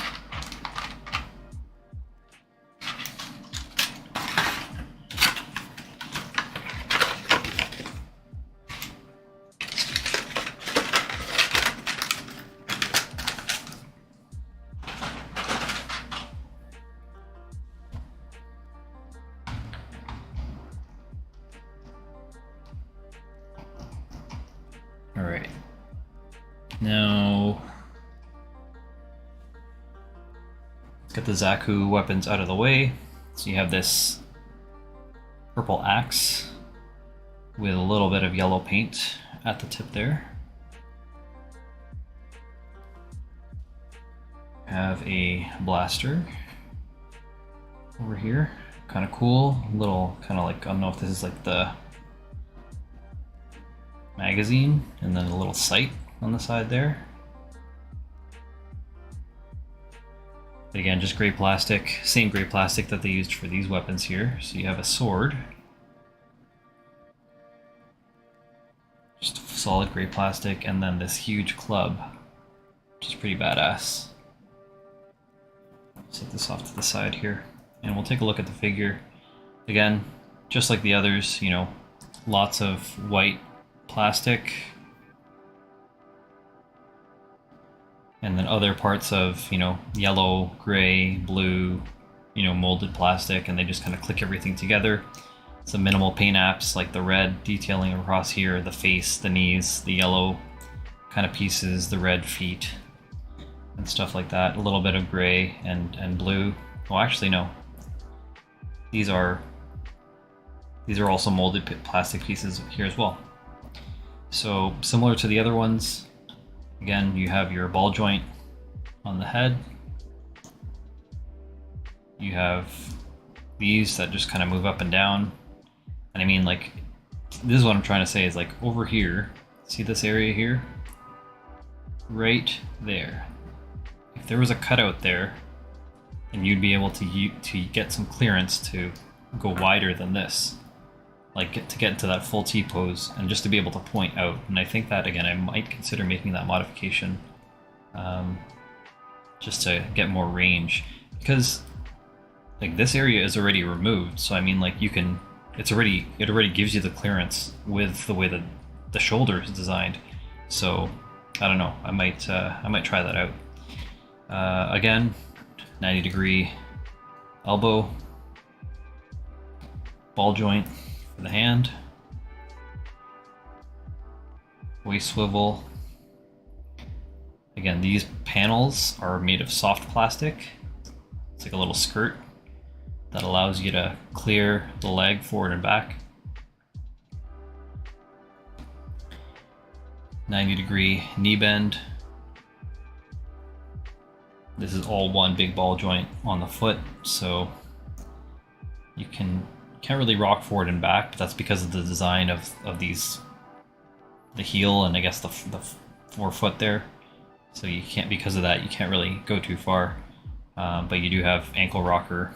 All right. Now, get the Zaku weapons out of the way. So you have this purple axe with a little bit of yellow paint at the tip there. Have a blaster over here. Kind of cool. Little kind of like, I don't know if this is like the magazine, and then a little sight on the side there. But again, just gray plastic, same gray plastic that they used for these weapons here. So you have a sword, just solid gray plastic, and then this huge club, which is pretty badass. Set this off to the side here, and we'll take a look at the figure. Again, just like the others, you know, lots of white plastic, and then other parts of, you know, yellow, gray, blue, you know, molded plastic, and they just kind of click everything together. Some minimal paint apps like the red detailing across here, the face, the knees, the yellow kind of pieces, the red feet, and stuff like that. A little bit of gray and blue. Well, actually, no. These are also molded plastic pieces here as well. So similar to the other ones, again, you have your ball joint on the head. You have these that just kind of move up and down. And I mean, like, this is what I'm trying to say is like over here, see this area here? Right there. If there was a cutout there, and you'd be able to get some clearance to go wider than this, like to get into that full T-pose and just to be able to point out. And I think that, again, I might consider making that modification just to get more range, because like this area is already removed, so I mean, like, you can, it already gives you the clearance with the way that the shoulder is designed. So I don't know, I might try that out. Again, 90-degree elbow, ball joint for the hand, waist swivel. Again, these panels are made of soft plastic. It's like a little skirt that allows you to clear the leg forward and back. 90-degree knee bend. This is all one big ball joint on the foot, so you can't really rock forward and back, but that's because of the design of these, the heel and I guess the forefoot there. So you can't, because of that, you can't really go too far. But you do have ankle rocker,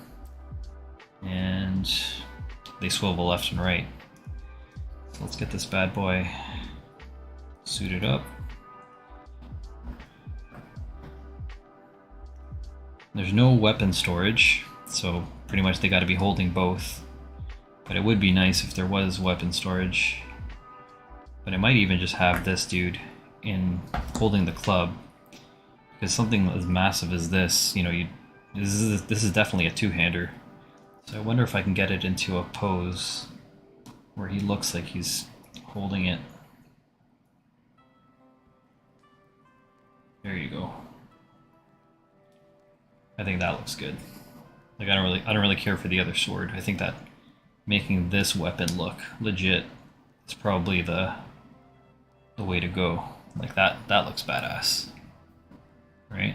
and they swivel left and right. So let's get this bad boy suited up. There's no weapon storage, so pretty much they got to be holding both. But it would be nice if there was weapon storage. But it might even just have this dude in holding the club, because something as massive as this, you know, this is definitely a two-hander. So I wonder if I can get it into a pose where he looks like he's holding it. There you go. I think that looks good. Like, I don't really care for the other sword. I think that making this weapon look legit is probably the way to go. Like, that looks badass, right?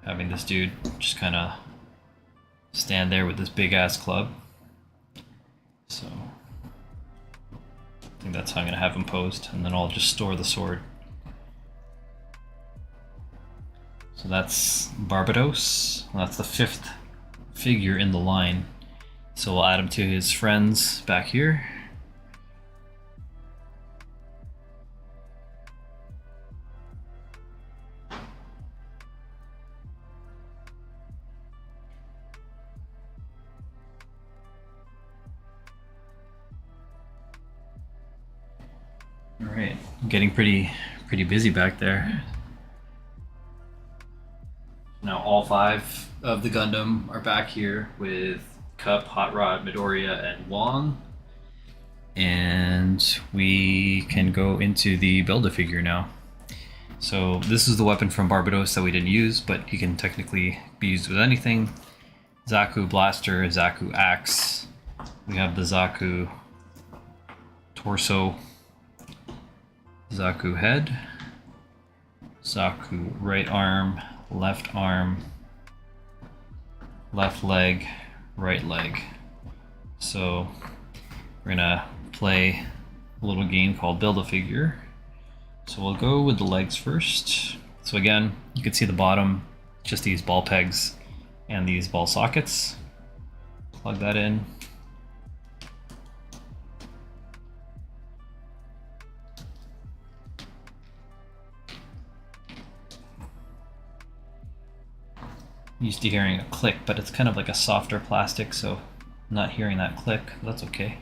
Having this dude just kind of stand there with this big ass club. So I think that's how I'm gonna have him posed, and then I'll just store the sword. So that's Barbados. That's the 5th figure in the line. So we'll add him to his friends back here. All right, I'm getting pretty busy back there. Now all 5 of the Gundam are back here with Cup, Hot Rod, Midoriya, and Wong. And we can go into the Build-A-Figure now. So this is the weapon from Barbados that we didn't use, but he can technically be used with anything. Zaku Blaster, Zaku Axe. We have the Zaku Torso, Zaku Head, Zaku right arm, left leg, right leg. So we're gonna play a little game called Build-A-Figure. So we'll go with the legs first. So again, you can see the bottom, just these ball pegs and these ball sockets. Plug that in. Used to hearing a click, but it's kind of like a softer plastic, so I'm not hearing that click. That's okay.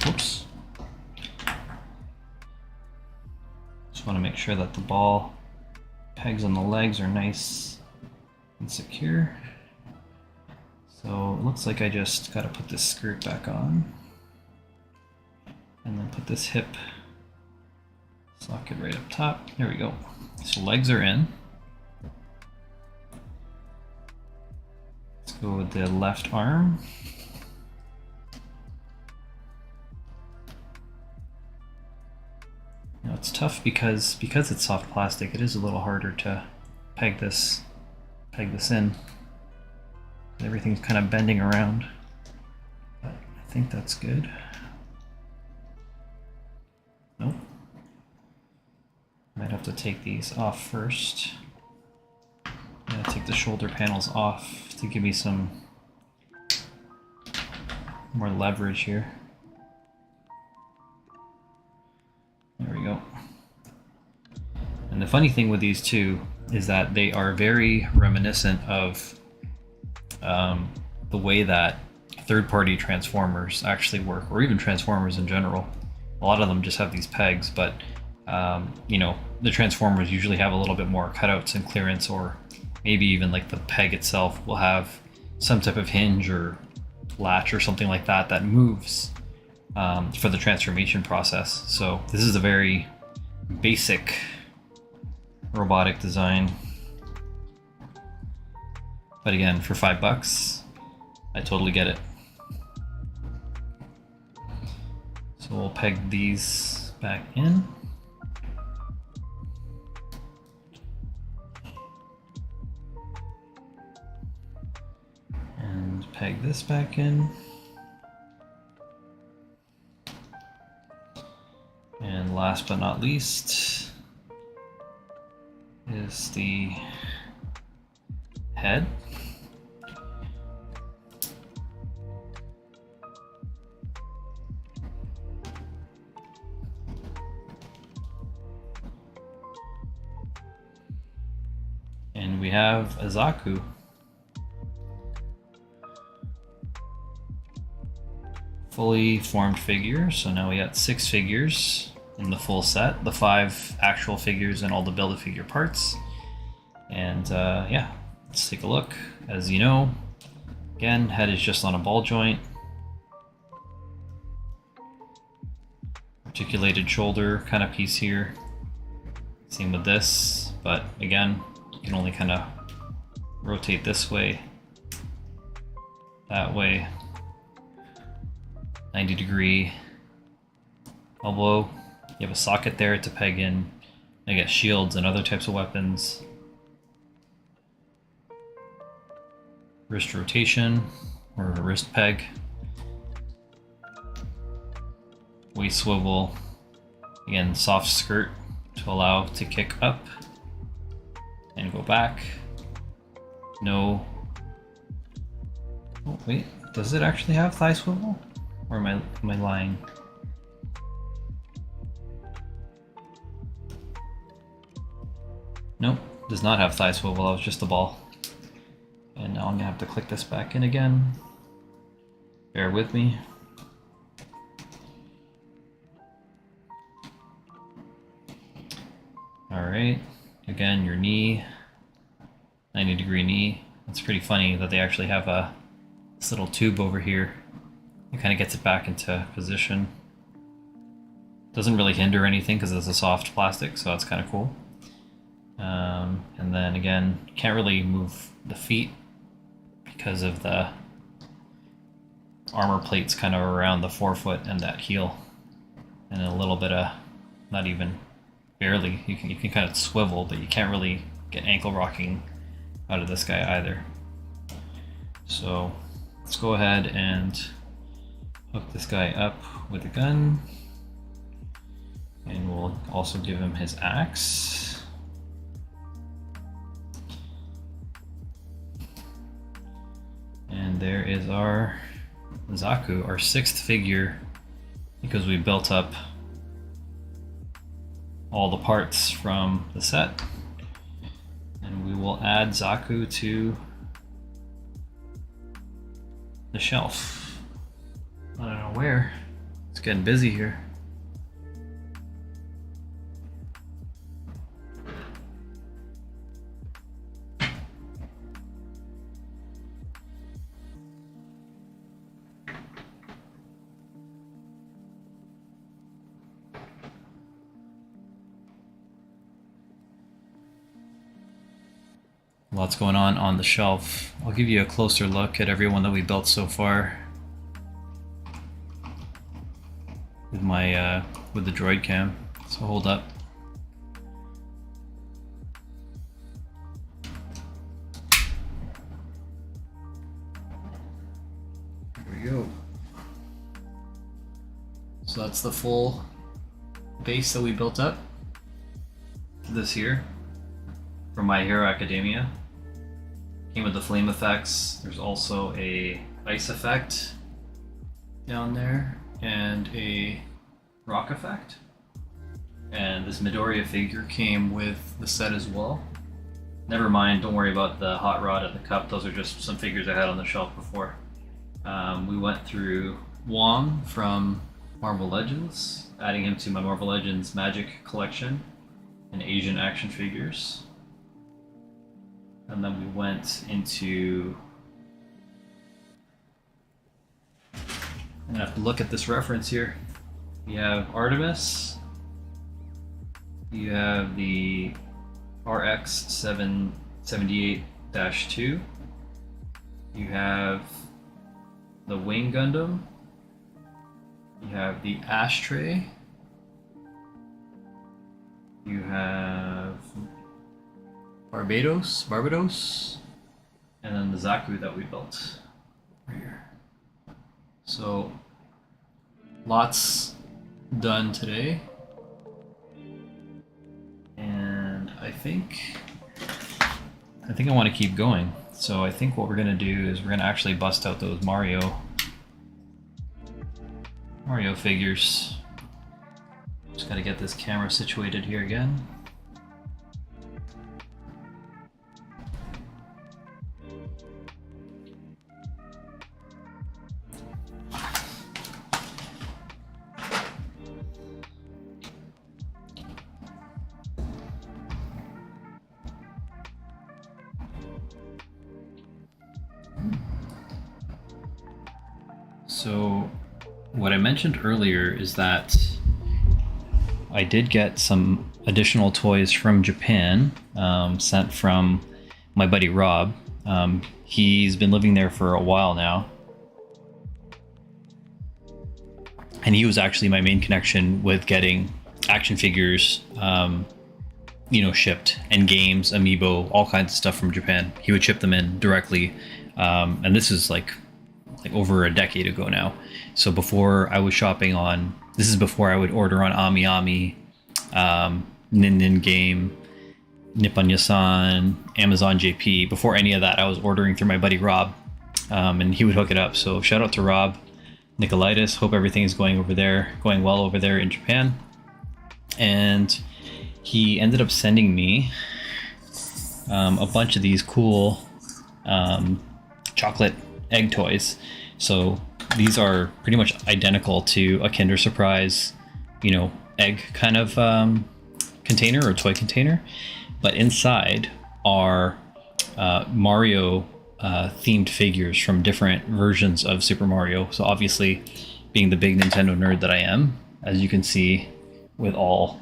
Whoops. Just want to make sure that the ball pegs on the legs are nice and secure. So it looks like I just got to put this skirt back on. And then put this hip socket right up top. There we go. So legs are in. Let's go with the left arm. Now it's tough because it's soft plastic. It is a little harder to peg this in. Everything's kind of bending around, but I think that's good. Nope. Might have to take these off first. I'm gonna take the shoulder panels off to give me some more leverage here. There we go. And the funny thing with these two is that they are very reminiscent of the way that third-party transformers actually work, or even transformers in general. A lot of them just have these pegs, but you know, the transformers usually have a little bit more cutouts and clearance, or maybe even like the peg itself will have some type of hinge or latch or something like that that moves for the transformation process. So this is a very basic robotic design, but again, for $5, I totally get it. So we'll peg these back in. And peg this back in. And last but not least is the head. And we have a Zaku. Fully formed figure, so now we got 6 figures in the full set, the 5 actual figures and all the Build-A-Figure parts. And yeah, let's take a look. As you know, again, head is just on a ball joint. Articulated shoulder kind of piece here. Same with this, but again, you can only kind of rotate this way, that way. 90-degree elbow. You have a socket there to peg in, I guess, shields and other types of weapons. Wrist rotation, or a wrist peg. Waist swivel. Again, soft skirt to allow to kick up and go back. No. Oh, wait. Does it actually have thigh swivel? Or am I lying? Nope, does not have thigh swivel, that was just the ball. And now I'm gonna have to click this back in again. Bear with me. Alright, again, your knee, 90-degree knee. It's pretty funny that they actually have this little tube over here. It kind of gets it back into position. Doesn't really hinder anything because it's a soft plastic, so that's kind of cool. And then again, can't really move the feet because of the armor plates kind of around the forefoot and that heel. And a little bit of, not even barely, you can kind of swivel, but you can't really get ankle rocking out of this guy either. So let's go ahead and hook this guy up with a gun, and we'll also give him his axe. And there is our Zaku, our 6th figure, because we built up all the parts from the set. And we will add Zaku to the shelf. I don't know where. It's getting busy here. Lots going on the shelf. I'll give you a closer look at everyone that we built so far with my with the droid cam. So So hold up. There we go. So that's the full base that we built up. This here from My Hero Academia. Came with the flame effects. There's also a ice effect down there and a rock effect. And this Midoriya figure came with the set as well. Never mind, don't worry about the hot rod and the cup. Those are just some figures I had on the shelf before. We went through Wong from Marvel Legends, adding him to my Marvel Legends Magic collection and Asian action figures. And then we went into... I'm gonna have to look at this reference here. You have Artemis. You have the RX 778-2. You have the Wing Gundam. You have the Ashtray. You have Barbados, and then the Zaku that we built right here. So lots done today, and I think I want to keep going. So I think what we're gonna do is we're gonna actually bust out those Mario figures. Just gotta get this camera situated here again. So what I mentioned earlier is that I did get some additional toys from Japan, sent from my buddy Rob. He's been living there for a while now. And he was actually my main connection with getting action figures, shipped, and games, amiibo, all kinds of stuff from Japan. He would ship them in directly. And this is like over a decade ago now. So before I was shopping on, this is before I would order on AmiAmi, Nin Game, Nippon Yasan, Amazon JP. Before any of that, I was ordering through my buddy Rob, and he would hook it up. So shout out to Rob Nicolaitis. Hope everything is going well over there in Japan. And he ended up sending me a bunch of these cool chocolate egg toys. So these are pretty much identical to a Kinder Surprise, egg kind of container or toy container, but inside are Mario themed figures from different versions of Super Mario. So obviously, being the big Nintendo nerd that I am, as you can see with all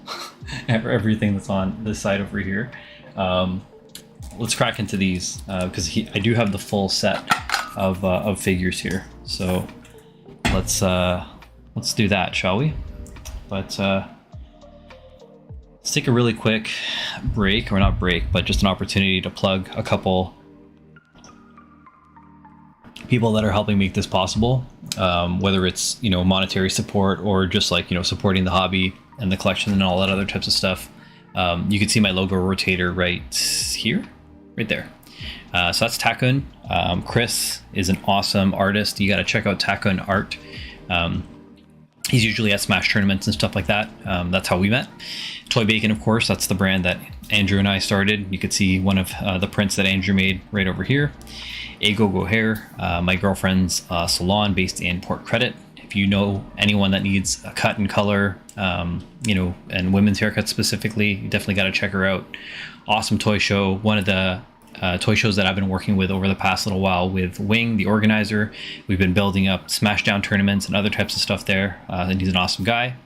everything that's on this side over here, let's crack into these because I do have the full set of figures here. So let's do that, shall we? But let's take a really quick break, or not break, but just an opportunity to plug a couple people that are helping make this possible, whether it's monetary support or just supporting the hobby and the collection and all that other types of stuff. You can see my logo rotator right here, right there. So that's Takun. Chris is an awesome artist. You got to check out Takun art. He's usually at Smash tournaments and stuff like that. That's how we met. Toy Bacon, of course, that's the brand that Andrew and I started. You could see one of the prints that Andrew made right over here. A Go-Go Hair, my girlfriend's salon based in Port Credit. If you know anyone that needs a cut and color, and women's haircuts specifically, you definitely got to check her out. Awesome toy show. One of the toy shows that I've been working with over the past little while with Wing, the organizer. We've been building up Smashdown tournaments and other types of stuff there, and he's an awesome guy.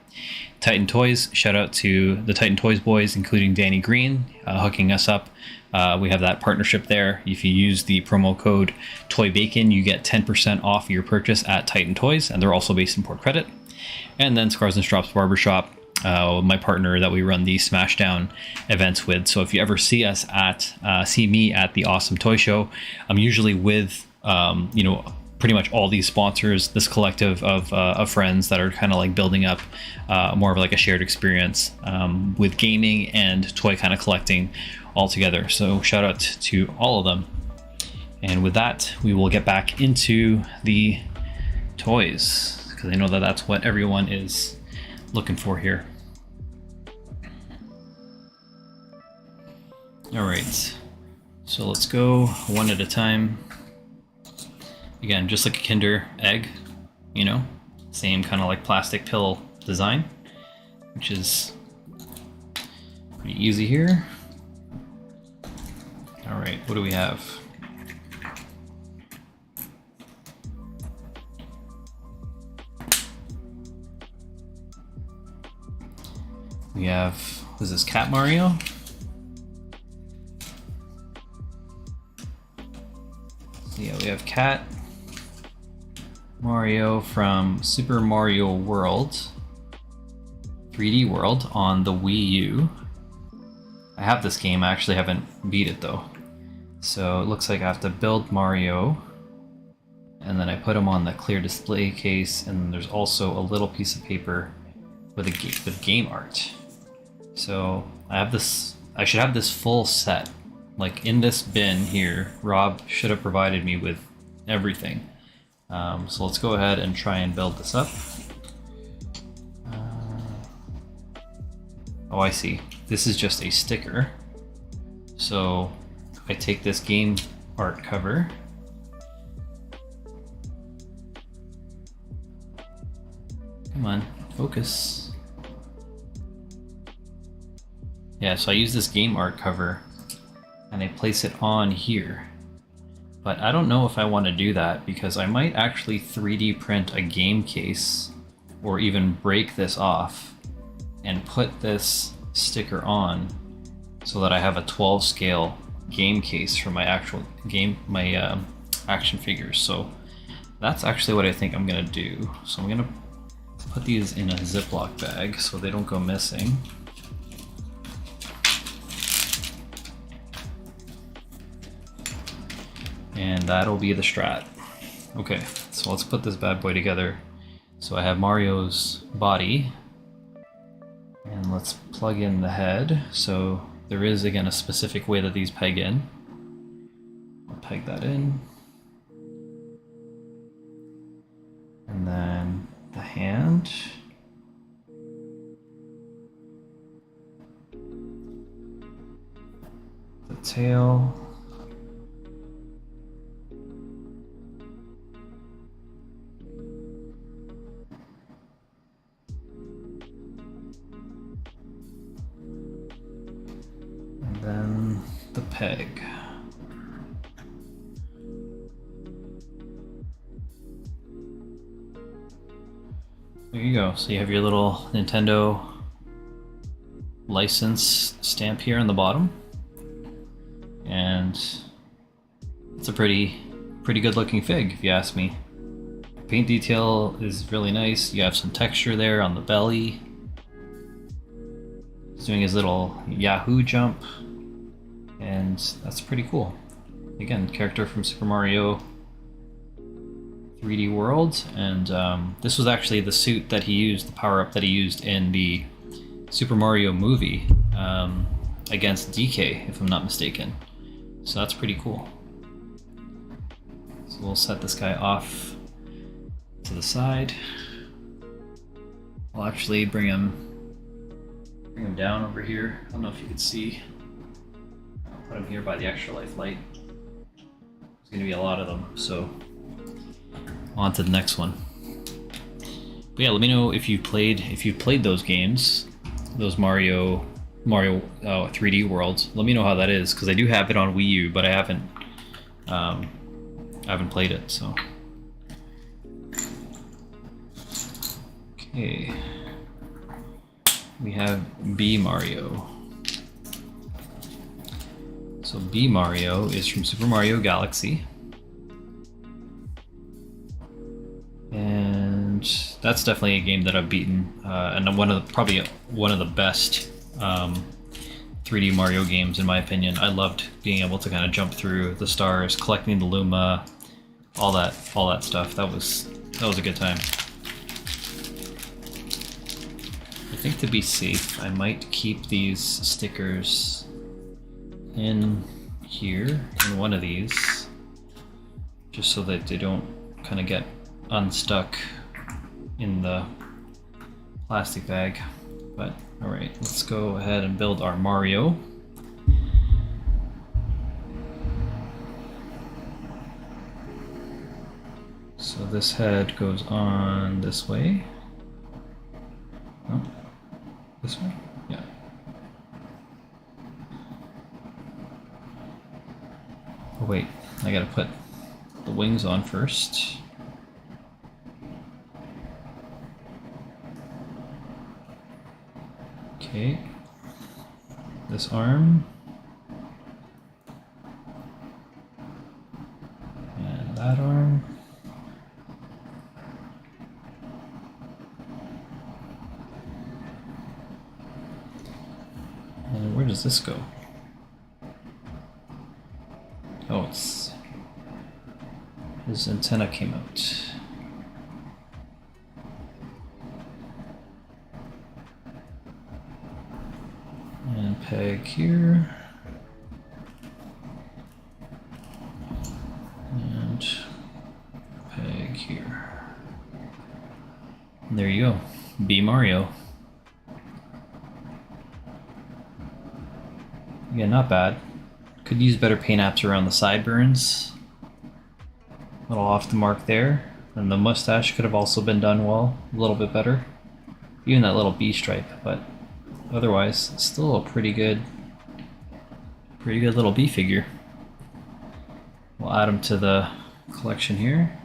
Titan Toys, shout out to the Titan Toys boys, including Danny Green, hooking us up. We have that partnership there. If you use the promo code TOYBACON, you get 10% off your purchase at Titan Toys, and they're also based in Port Credit. And then Scars and Strops Barbershop. my partner that we run the Smashdown events with. So if you ever see us see me at the Awesome Toy Show, I'm usually with pretty much all these sponsors, this collective of friends that are kind of like building up more of like a shared experience with gaming and toy kind of collecting all together. So shout out to all of them. And with that, we will get back into the toys, because I know that that's what everyone is looking for here. All right, so let's go one at a time. Again, just like a Kinder Egg, same kind of like plastic pill design, which is pretty easy here. All right, what do we have? We have, what is this, Cat Mario? So yeah, we have Cat Mario from Super Mario World, 3D World on the Wii U. I have this game, I actually haven't beat it though. So it looks like I have to build Mario, and then I put him on the clear display case, and there's also a little piece of paper with game art. So I should have this full set. Like in this bin here, Rob should have provided me with everything. So let's go ahead and try and build this up. Oh, I see. This is just a sticker. So I take this game art cover. Come on, focus. Yeah, so I use this game art cover and I place it on here. But I don't know if I want to do that, because I might actually 3D print a game case, or even break this off and put this sticker on so that I have a 12 scale game case for my actual game, my action figures. So that's actually what I think I'm gonna do. So I'm gonna put these in a Ziploc bag so they don't go missing. And that'll be the strat. Okay, so let's put this bad boy together. So I have Mario's body, and let's plug in the head. So there is, again, a specific way that these peg in. I'll peg that in. And then the hand. The tail. Then the peg. There you go. So you have your little Nintendo license stamp here on the bottom. And it's a pretty good looking fig, if you ask me. Paint detail is really nice. You have some texture there on the belly. He's doing his little Yahoo jump. And that's pretty cool. Again, character from Super Mario 3D World, and this was actually the suit that he used, the power-up that he used in the Super Mario movie against DK, if I'm not mistaken. So that's pretty cool. So we'll set this guy off to the side. I'll actually bring him down over here. I don't know if you can see. Put them here by the extra life light. There's going to be a lot of them, so on to the next one. But yeah, let me know if you've played those games, those Mario 3D World. Let me know how that is, because I do have it on Wii U, but I haven't played it. So okay, we have B Mario. So B Mario is from Super Mario Galaxy. And that's definitely a game that I've beaten, and probably one of the best 3D Mario games in my opinion. I loved being able to kind of jump through the stars, collecting the Luma, all that stuff. That was a good time. I think to be safe, I might keep these stickers in here, in one of these, just so that they don't kind of get unstuck in the plastic bag. But alright, let's go ahead and build our Mario. So this head goes on this way. Oh, this way? Yeah. Oh wait, I gotta put the wings on first. Okay, this arm, and that arm, and where does this go? Oh, his antenna came out. And peg here. And peg here. And there you go. B Mario. Yeah, not bad. Could use better paint apps around the sideburns. A little off the mark there. And the mustache could have also been done well, a little bit better. Even that little B stripe, but otherwise, still a pretty good little B figure. We'll add them to the collection here.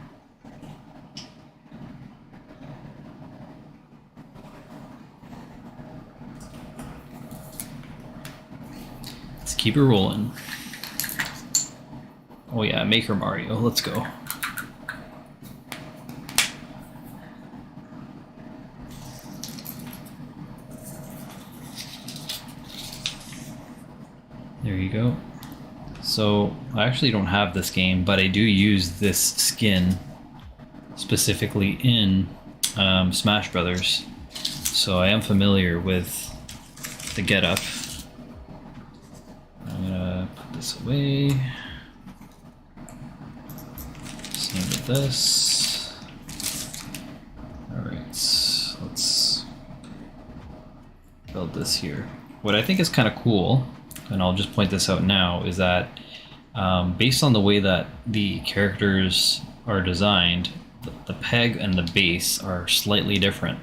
Let's keep it rolling. Oh yeah, Maker Mario, let's go. There you go. So I actually don't have this game, but I do use this skin specifically in Smash Brothers. So I am familiar with the getup. I'm gonna put this away. Same with this. Alright, let's build this here. What I think is kind of cool, and I'll just point this out now, is that based on the way that the characters are designed, the peg and the base are slightly different.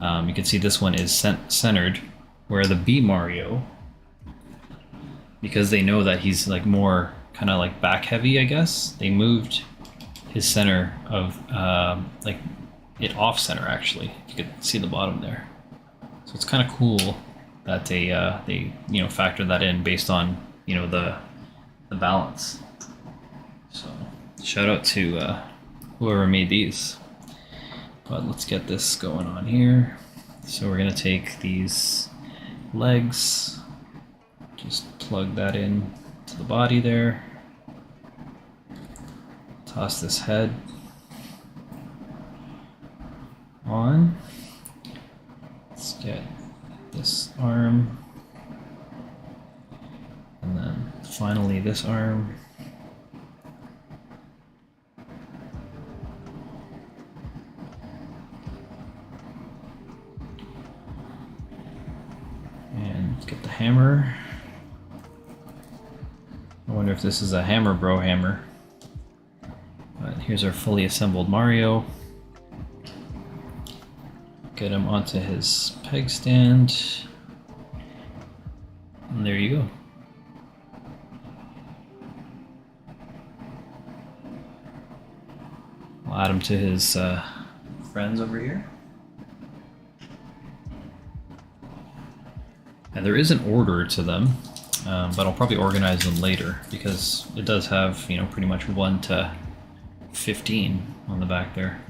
You can see this one is centered, where the B Mario, because they know that he's like more kind of like back heavy, I guess, they moved his center of like it off center actually. You could see the bottom there. So it's kind of cool that they factor that in based on the balance. So shout out to whoever made these. But let's get this going on here. So we're gonna take these legs, just plug that in to the body there, toss this head on. Let's get this arm, and then finally this arm. And get the hammer. I wonder if this is a Hammer Bro hammer. But here's our fully assembled Mario. Get him onto his peg stand. And there you go. I'll add him to his friends over here. And there is an order to them, but I'll probably organize them later because it does have, pretty much 1 to 15 on the back there.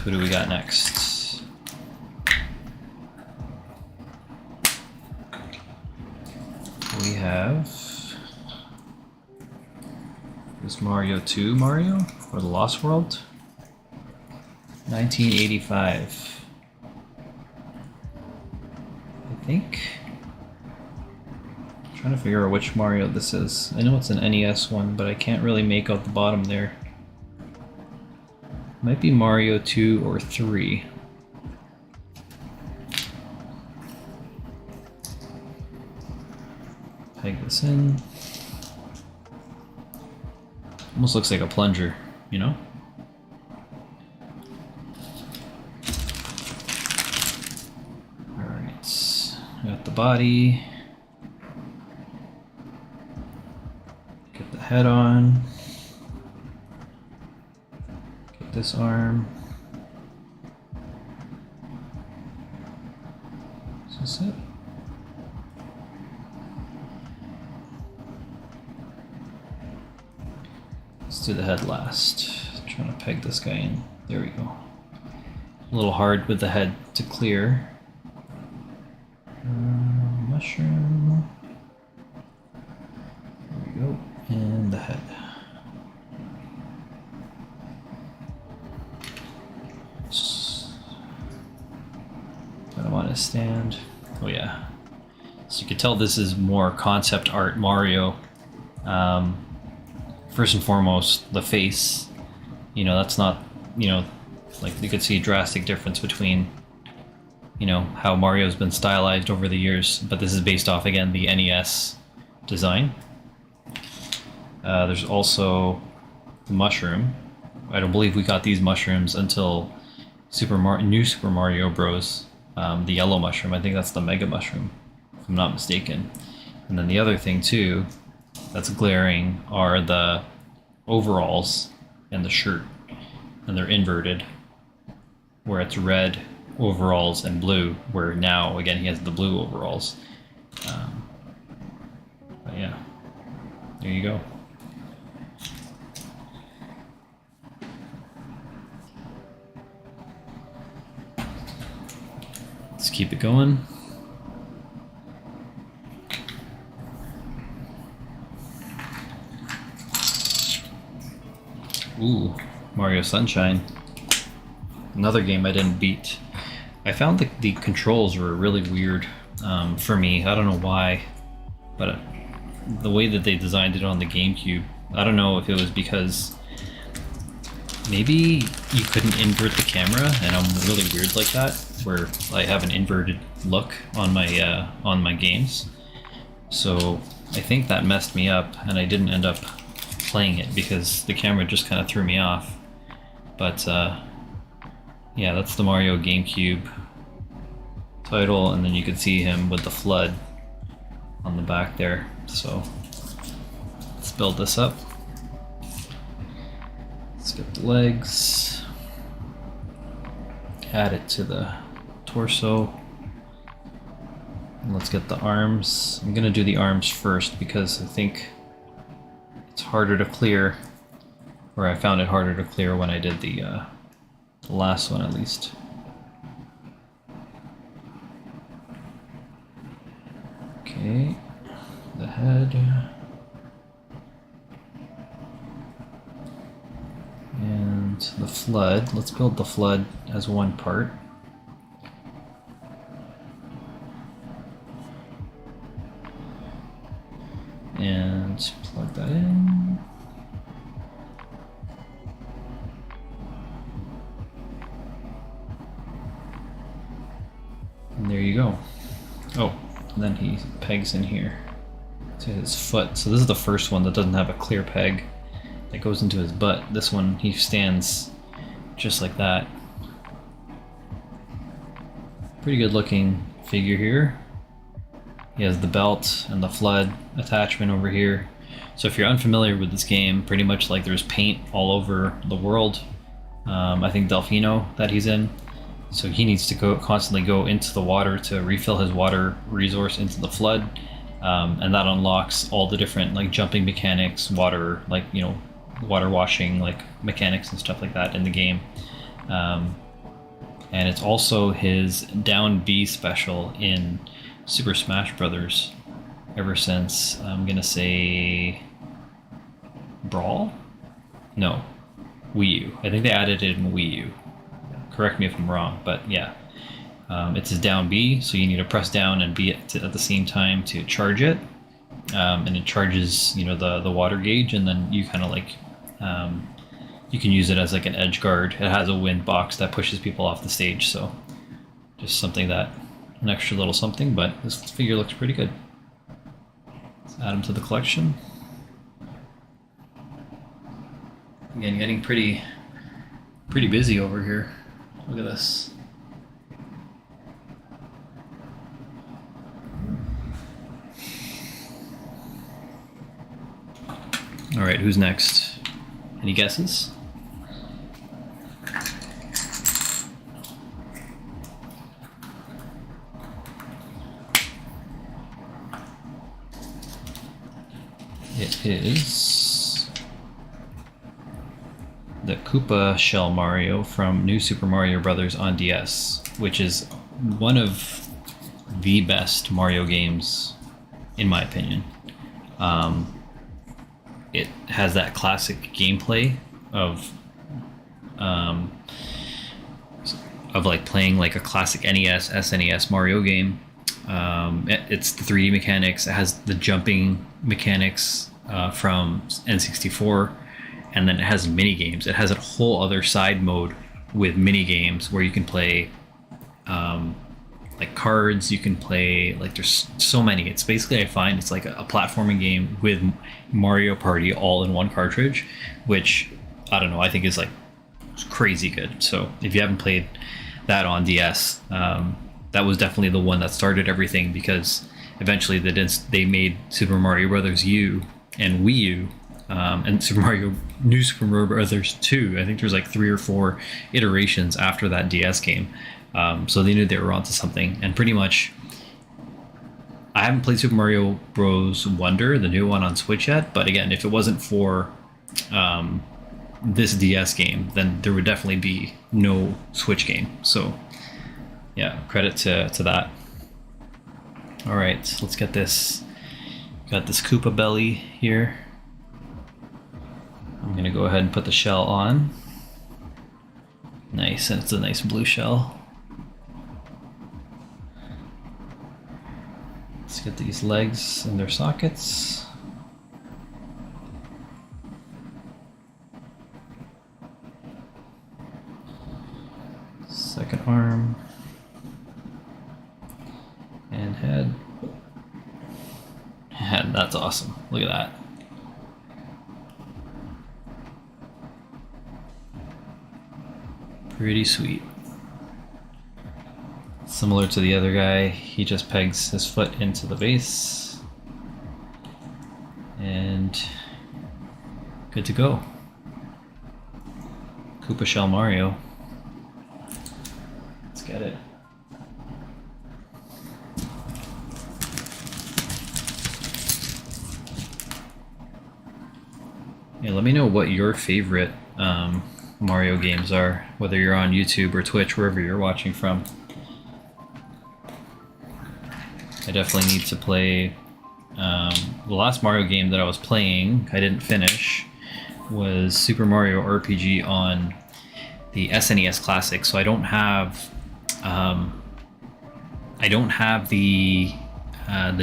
who do we got next? We have... Is Mario 2 Mario? Or the Lost World? 1985. I think. I'm trying to figure out which Mario this is. I know it's an NES one, but I can't really make out the bottom there. Might be Mario 2 or 3. Peg this in. Almost looks like a plunger, you know? Alright, got the body. Get the head on. Get this arm. Is this it? Let's do the head last. Trying to peg this guy in. There we go. A little hard with the head to clear. Mushroom. There we go. And the head. Put him on his stand. Oh yeah. So you can tell this is more concept art Mario. First and foremost, the face, you know, that's not, you know, like you could see a drastic difference between, you know, how Mario's been stylized over the years, but this is based off, again, the NES design. There's also the mushroom. I don't believe we got these mushrooms until New Super Mario Bros. The yellow mushroom, I think that's the Mega Mushroom, if I'm not mistaken. And then the other thing, too, that's glaring are the overalls and the shirt, and they're inverted, where it's red overalls and blue, where now again he has the blue overalls. But yeah, there you go. Let's keep it going. Ooh, Mario Sunshine. Another game I didn't beat. I found the controls were really weird for me. I don't know why, but the way that they designed it on the GameCube, I don't know if it was because maybe you couldn't invert the camera, and I'm really weird like that, where I have an inverted look on my games. So I think that messed me up, and I didn't end up playing it because the camera just kind of threw me off. But yeah, that's the Mario GameCube title, and then you can see him with the flood on the back there. So let's build this up. Let's get the legs, add it to the torso, and let's get the arms. I'm gonna do the arms first because I think it's harder to clear, or I found it harder to clear when I did the last one at least. Okay, the head. And the flood. Let's build the flood as one part. And plug that in. And there you go. Oh, and then he pegs in here to his foot. So this is the first one that doesn't have a clear peg that goes into his butt. This one, he stands just like that. Pretty good looking figure here. He has the belt and the flood attachment over here. So if you're unfamiliar with this game, pretty much like there's paint all over the world. I think Delfino that he's in. So he needs to constantly go into the water to refill his water resource into the flood. And that unlocks all the different like jumping mechanics, water washing like mechanics and stuff like that in the game. and it's also his down B special in Super Smash Brothers ever since, I'm gonna say, Brawl? No, Wii U. I think they added it in Wii U. Correct me if I'm wrong, but yeah. It's his down B, so you need to press down and B at the same time to charge it. And it charges, the water gauge, and then you kind of like, you can use it as like an edge guard. It has a wind box that pushes people off the stage, so just an extra little something, but this figure looks pretty good. Let's add him to the collection. Again, getting pretty busy over here. Look at this. All right, who's next? Any guesses? It is the Koopa Shell Mario from New Super Mario Bros. On DS, which is one of the best Mario games, in my opinion. It has that classic gameplay of like playing like a classic NES, SNES Mario game. It's the 3D mechanics. It has the jumping mechanics from N64, and then it has mini games. It has a whole other side mode with mini games where you can play like cards. You can play, like, there's so many. It's basically, I find it's like a platforming game with Mario Party all in one cartridge, which I don't know, I think is like crazy good. So if you haven't played that on DS, that was definitely the one that started everything, because eventually they made Super Mario Brothers U and Wii U, and New Super Mario Brothers 2. I think there's like 3 or 4 iterations after that DS game. So they knew they were onto something, and pretty much, I haven't played Super Mario Bros. Wonder, the new one on Switch yet, but again, if it wasn't for this DS game, then there would definitely be no Switch game. So yeah, credit to that. All right, let's get this. Got this Koopa belly here. I'm gonna go ahead and put the shell on. Nice, and it's a nice blue shell. Let's get these legs in their sockets. Second arm. And head. And that's awesome. Look at that. Pretty sweet. Similar to the other guy, he just pegs his foot into the base. And good to go. Koopa Shell Mario. Let's get it. Yeah, let me know what your favorite Mario games are, whether you're on YouTube or Twitch, wherever you're watching from. I definitely need to play. The last Mario game that I was playing, I didn't finish, was Super Mario RPG on the SNES Classic. So I don't have the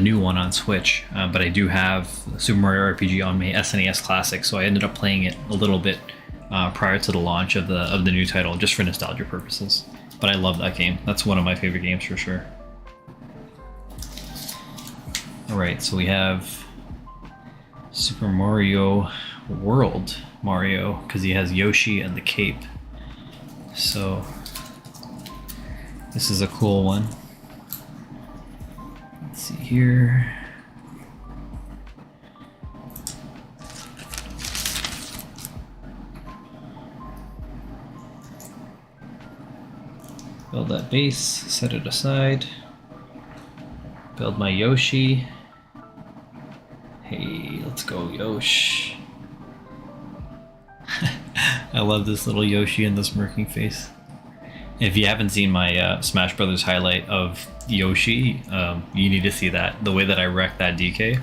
new one on Switch, but I do have Super Mario RPG on my SNES Classic. So I ended up playing it a little bit prior to the launch of the new title, just for nostalgia purposes. But I love that game. That's one of my favorite games for sure. Alright, so we have Super Mario World Mario, because he has Yoshi and the cape. So this is a cool one. Let's see here. Build that base, set it aside. Build my Yoshi. Hey, let's go, Yosh. I love this little Yoshi and this smirking face. If you haven't seen my Smash Brothers highlight of Yoshi, you need to see that. The way that I wrecked that DK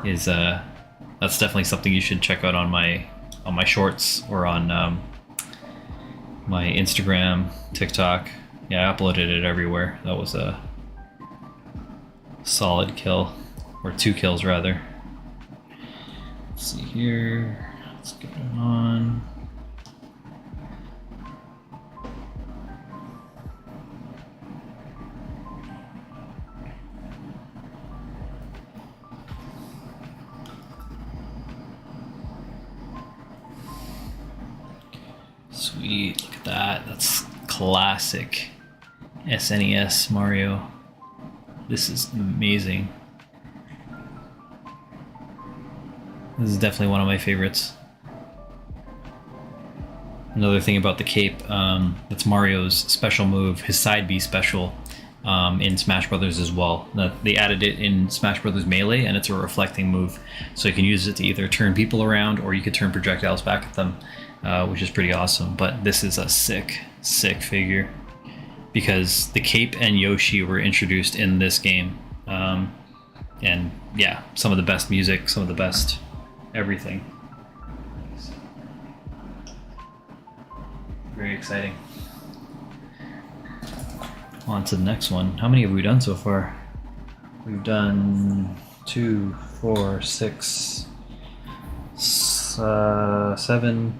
is that's definitely something you should check out on my shorts or on my Instagram, TikTok. Yeah, I uploaded it everywhere. That was a solid kill, or 2 kills rather. Let's see here. Let's get it on. Sweet, look at that. That's classic SNES Mario. This is amazing. This is definitely one of my favorites. Another thing about the cape, that's Mario's special move, his side B special in Smash Brothers as well. They added it in Smash Brothers Melee, and it's a reflecting move, so you can use it to either turn people around or you could turn projectiles back at them, which is pretty awesome. But this is a sick figure, because the cape and Yoshi were introduced in this game, and yeah, some of the best music, some of the best everything. Very exciting. On to the next one. How many have we done so far? We've done 2, 4, 6, 7.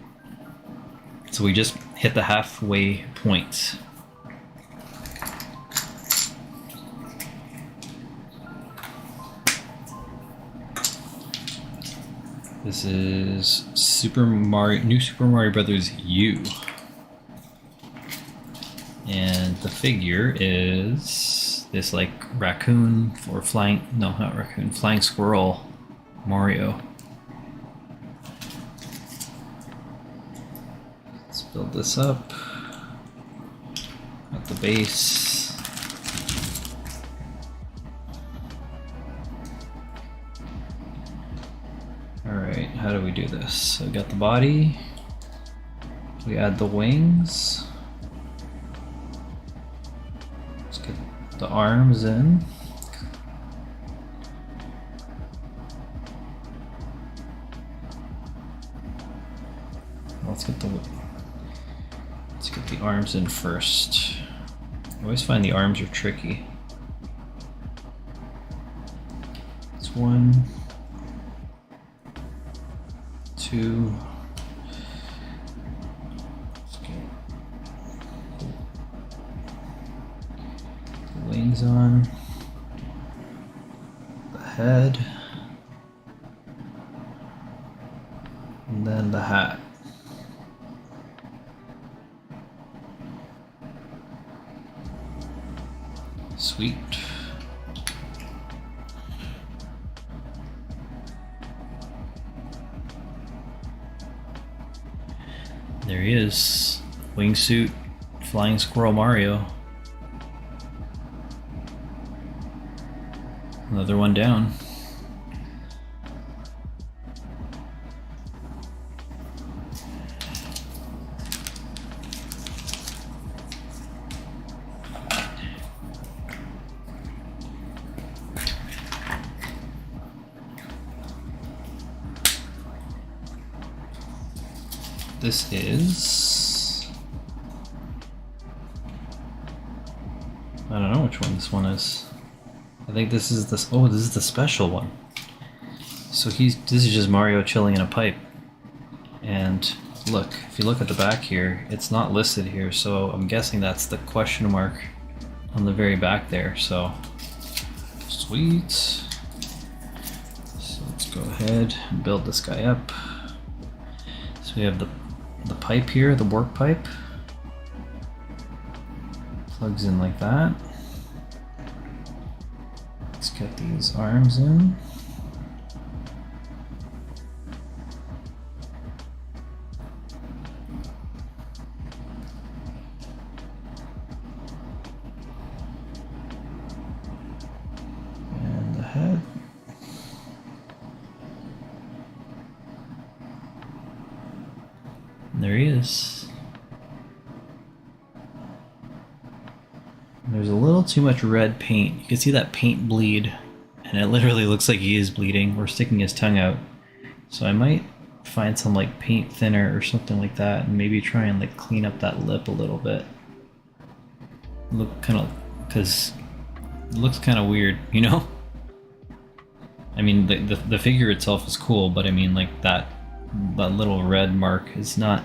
So we just hit the halfway point. This is New Super Mario Brothers U. And the figure is this like raccoon or flying, no, not raccoon, flying squirrel Mario. Let's build this up at the base. Alright, how do we do this? So we got the body, we add the wings. The arms in. Let's get the arms in first. I always find the arms are tricky. It's 1, 2. Wings on, the head, and then the hat. Sweet. There he is, wingsuit, flying squirrel Mario. Another one down. This is... I don't know which one this one is. I think this is this. Oh, this is the special one. So this is just Mario chilling in a pipe. And look, if you look at the back here, it's not listed here, so I'm guessing that's the question mark on the very back there. So sweet. So let's go ahead and build this guy up. So we have the pipe here, the warp pipe. Plugs in like that. Let's get these arms in. And the head. And there he is. There's a little too much red paint. You can see that paint bleed, and it literally looks like he is bleeding or sticking his tongue out. So I might find some like paint thinner or something like that, and maybe try and like clean up that lip a little bit. Look kind of, because it looks kind of weird, you know? I mean, the figure itself is cool, but I mean, like that little red mark is not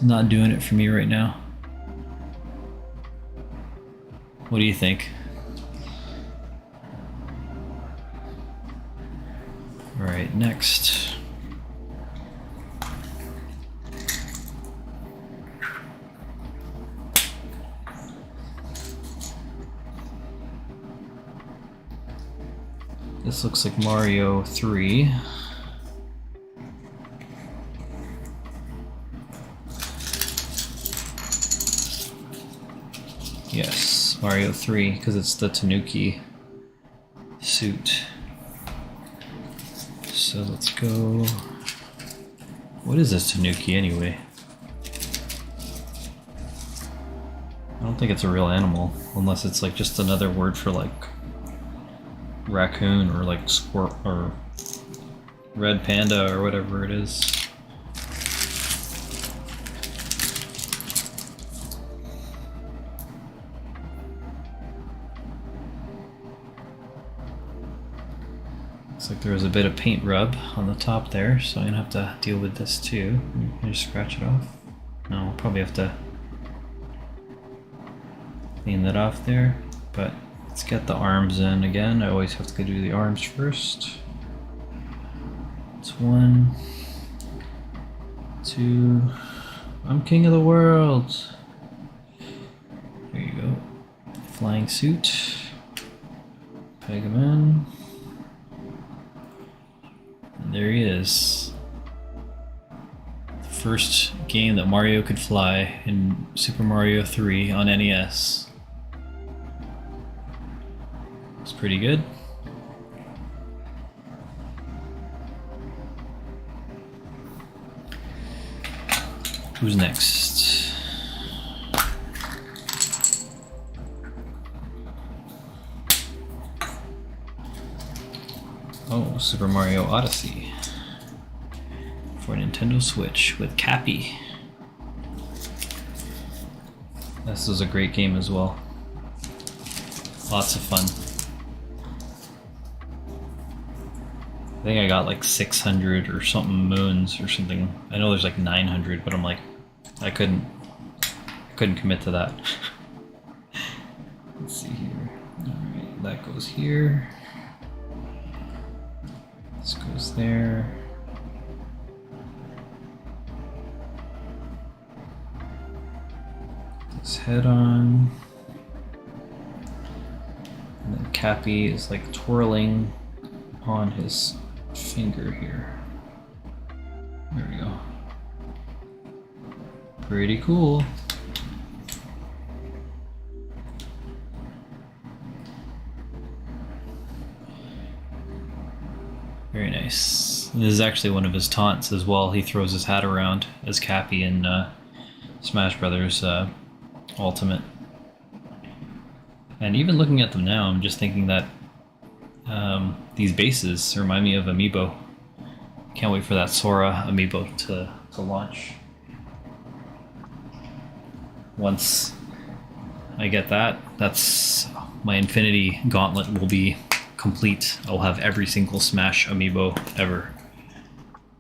doing it for me right now. What do you think? All right, next. This looks like Mario 3. Yes, Mario 3, because it's the Tanuki suit. So let's go... What is this Tanuki anyway? I don't think it's a real animal, unless it's like just another word for like raccoon or like squirt or red panda or whatever it is. Looks like there was a bit of paint rub on the top there, so I'm gonna have to deal with this too. Can you just scratch it off? No, I'll probably have to clean that off there, but let's get the arms in again. I always have to do the arms first. It's 1, 2, I'm king of the world. There you go. Flying suit. Peg him in. And there he is. The first game that Mario could fly in Super Mario 3 on NES. It's pretty good. Who's next? Oh, Super Mario Odyssey for Nintendo Switch with Cappy. This was a great game as well. Lots of fun. I think I got like 600 or something moons or something. I know there's like 900, but I'm like, I couldn't commit to that. Let's see here. Alright, that goes here. This goes there. This head on. And then Cappy is like twirling on his finger here. There we go. Pretty cool. Very nice. This is actually one of his taunts as well. He throws his hat around as Cappy in Smash Brothers Ultimate. And even looking at them now, I'm just thinking that these bases remind me of Amiibo. Can't wait for that Sora Amiibo to launch. Once I get that, that's my Infinity Gauntlet will be complete. I'll have every single Smash Amiibo ever.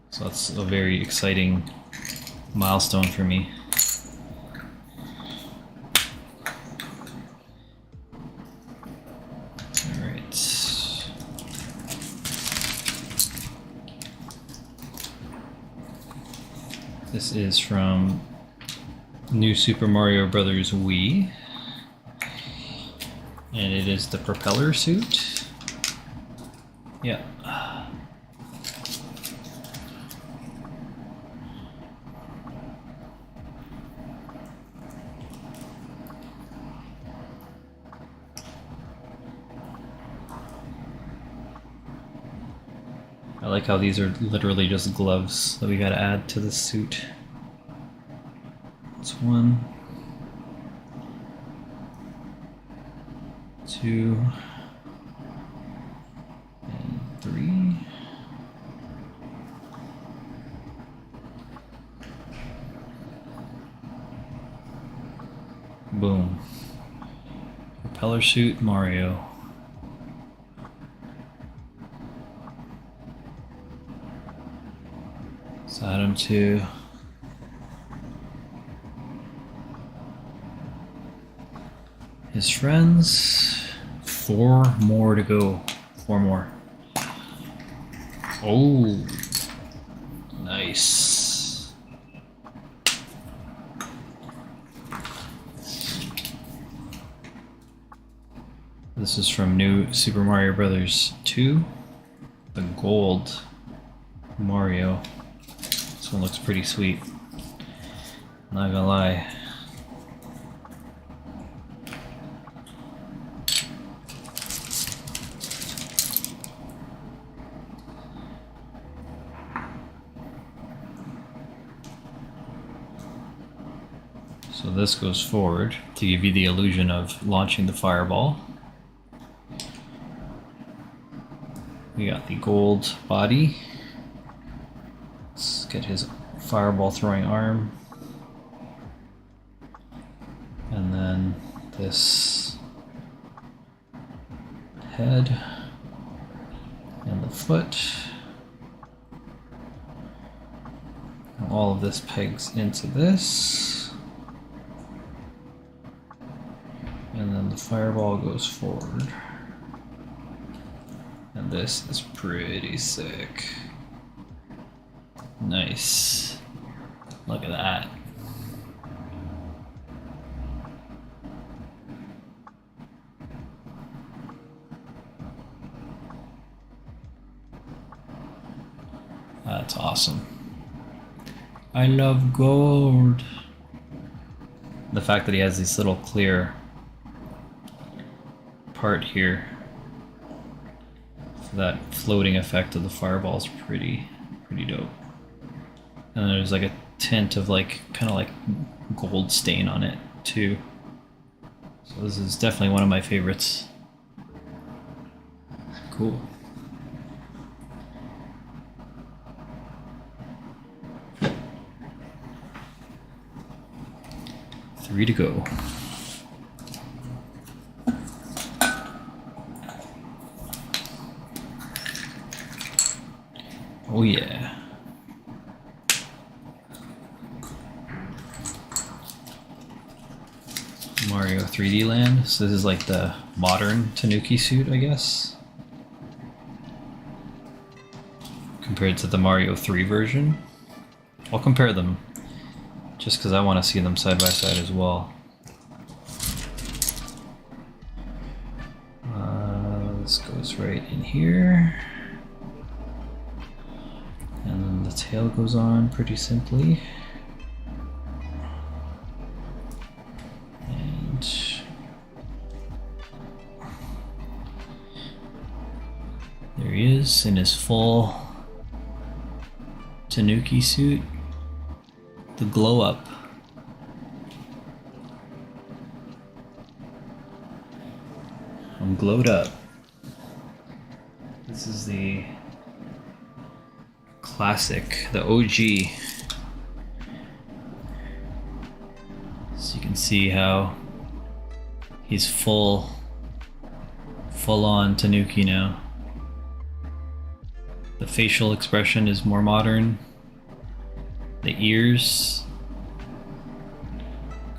So that's a very exciting milestone for me. This is from New Super Mario Bros. Wii, and it is the propeller suit. Yeah. I like how these are literally just gloves that we gotta add to the suit. That's one. 2, and 3. Boom. Propeller suit Mario. Let's add him to his friends. 4 more to go. 4 more. Oh, nice. This is from New Super Mario Bros. 2, the gold Mario. This one looks pretty sweet. Not gonna lie. So this goes forward to give you the illusion of launching the fireball. We got the gold body. Let's get his fireball throwing arm. And then this head and the foot. And all of this pegs into this. And then the fireball goes forward. And this is pretty sick. Nice. Look at that. That's awesome. I love gold. The fact that he has this little clear part here, so that floating effect of the fireball is pretty dope. And then there's like a tint of like kind of like gold stain on it too. So this is definitely one of my favorites. Cool. Three to go. Oh yeah. Mario 3D Land. So this is like the modern Tanuki suit, I guess. Compared to the Mario 3 version. I'll compare them just because I want to see them side by side as well. This goes right in here. And then the tail goes on pretty simply. And there he is in his full Tanuki suit. The glow up. I'm glowed up. This is the classic, the OG. So you can see how he's full on Tanuki now. The facial expression is more modern. The ears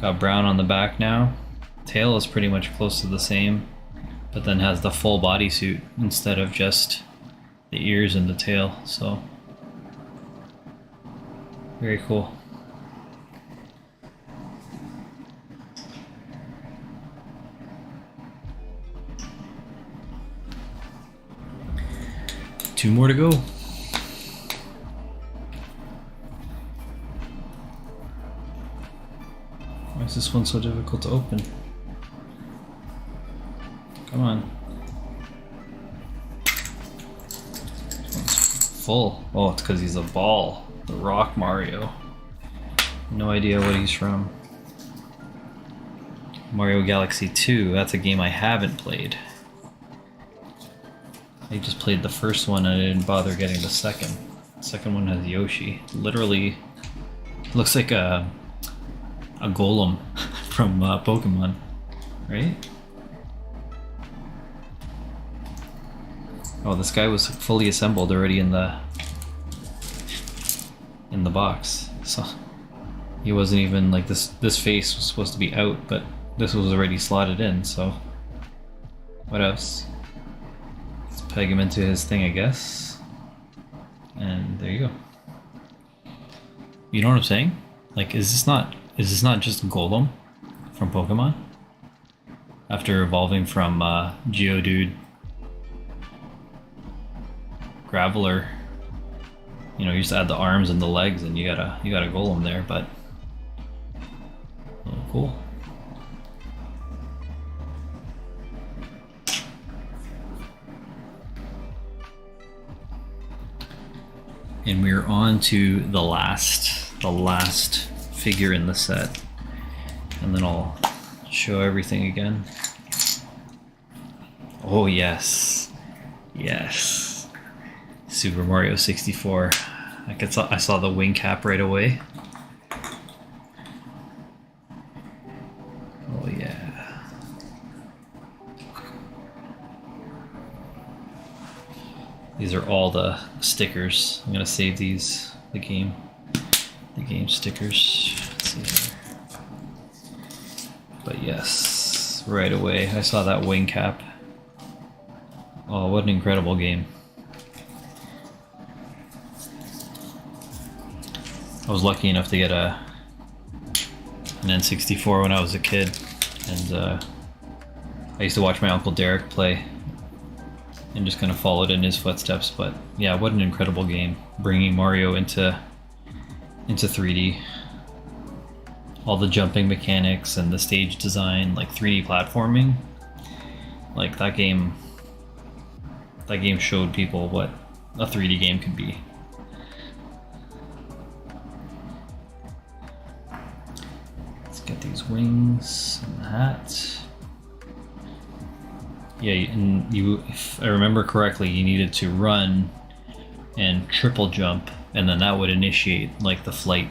got brown on the back now. Tail is pretty much close to the same, but then has the full bodysuit instead of just the ears and the tail. So very cool. Two more to go. Why is this one so difficult to open? Come on. This one's full. Oh, it's because he's a ball. The Rock Mario. No idea what he's from. Mario Galaxy 2, that's a game I haven't played. I just played the first one and I didn't bother getting the second. The second one has Yoshi. Literally looks like a golem from Pokemon, right? Oh, this guy was fully assembled already in the box. So he wasn't even like this face was supposed to be out, but this was already slotted in, so what else? Let's peg him into his thing, I guess. And there you go. You know what I'm saying? Like, is this not just Golem from Pokemon? After evolving from Geodude, Graveler, you know, you just add the arms and the legs and you got a Golem there, but oh, cool. And we're on to the last figure in the set, and then I'll show everything again. Oh yes, yes, Super Mario 64. I saw the wing cap right away. Oh yeah. These are all the stickers. I'm gonna save these, the game stickers. Let's see here. But yes, right away I saw that wing cap. Oh, what an incredible game. I was lucky enough to get an N64 when I was a kid, and I used to watch my Uncle Derek play and just kind of followed in his footsteps. But yeah, what an incredible game, bringing Mario into 3D. All the jumping mechanics and the stage design, like 3D platforming, like that game showed people what a 3D game could be. Let's get these wings and the hat. Yeah, and if I remember correctly, you needed to run and triple jump, and then that would initiate like the flight.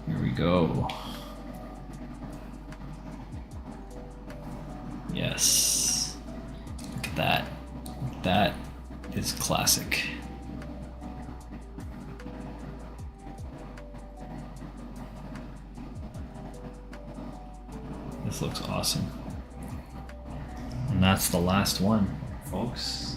Here we go. Yes. Look at that. That is classic. This looks awesome. And that's the last one, folks.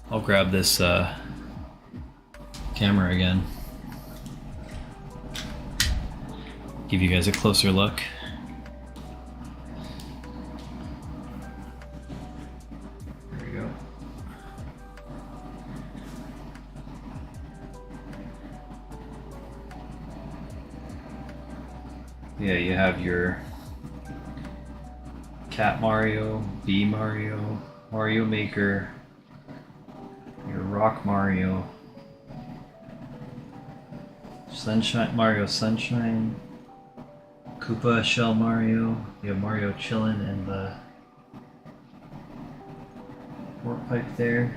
I'll grab this camera again. Give you guys a closer look. There we go. Yeah, you have your Cat Mario, Bee Mario, Mario Maker, your Rock Mario, Mario Sunshine, Koopa Shell Mario, you have Mario chillin' and the warp pipe there.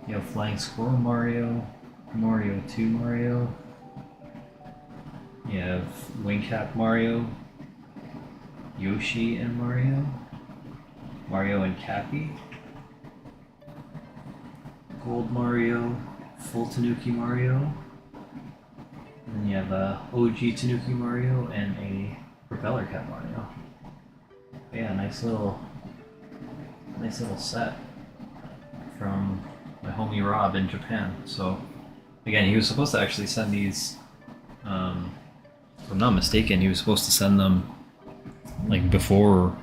You have Flying Squirrel Mario, Mario 2 Mario. You have Wingcap Mario, Yoshi and Mario, Mario and Cappy, Gold Mario, Full Tanuki Mario, and then you have a OG Tanuki Mario and a Propeller Cat Mario. Yeah, nice little set. from my homie Rob in Japan. So again, he was supposed to actually send these. If I'm not mistaken, he was supposed to send them like before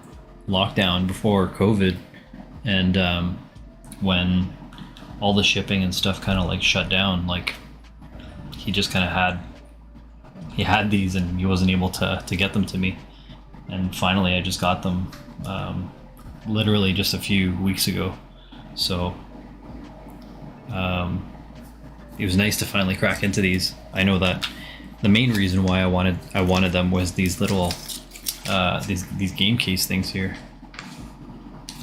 lockdown, before COVID, and when all the shipping and stuff kind of like shut down, like he just kind of had these and he wasn't able to get them to me, and finally I just got them literally just a few weeks ago. So it was nice to finally crack into these. I know that the main reason why I wanted them was these little these game case things here,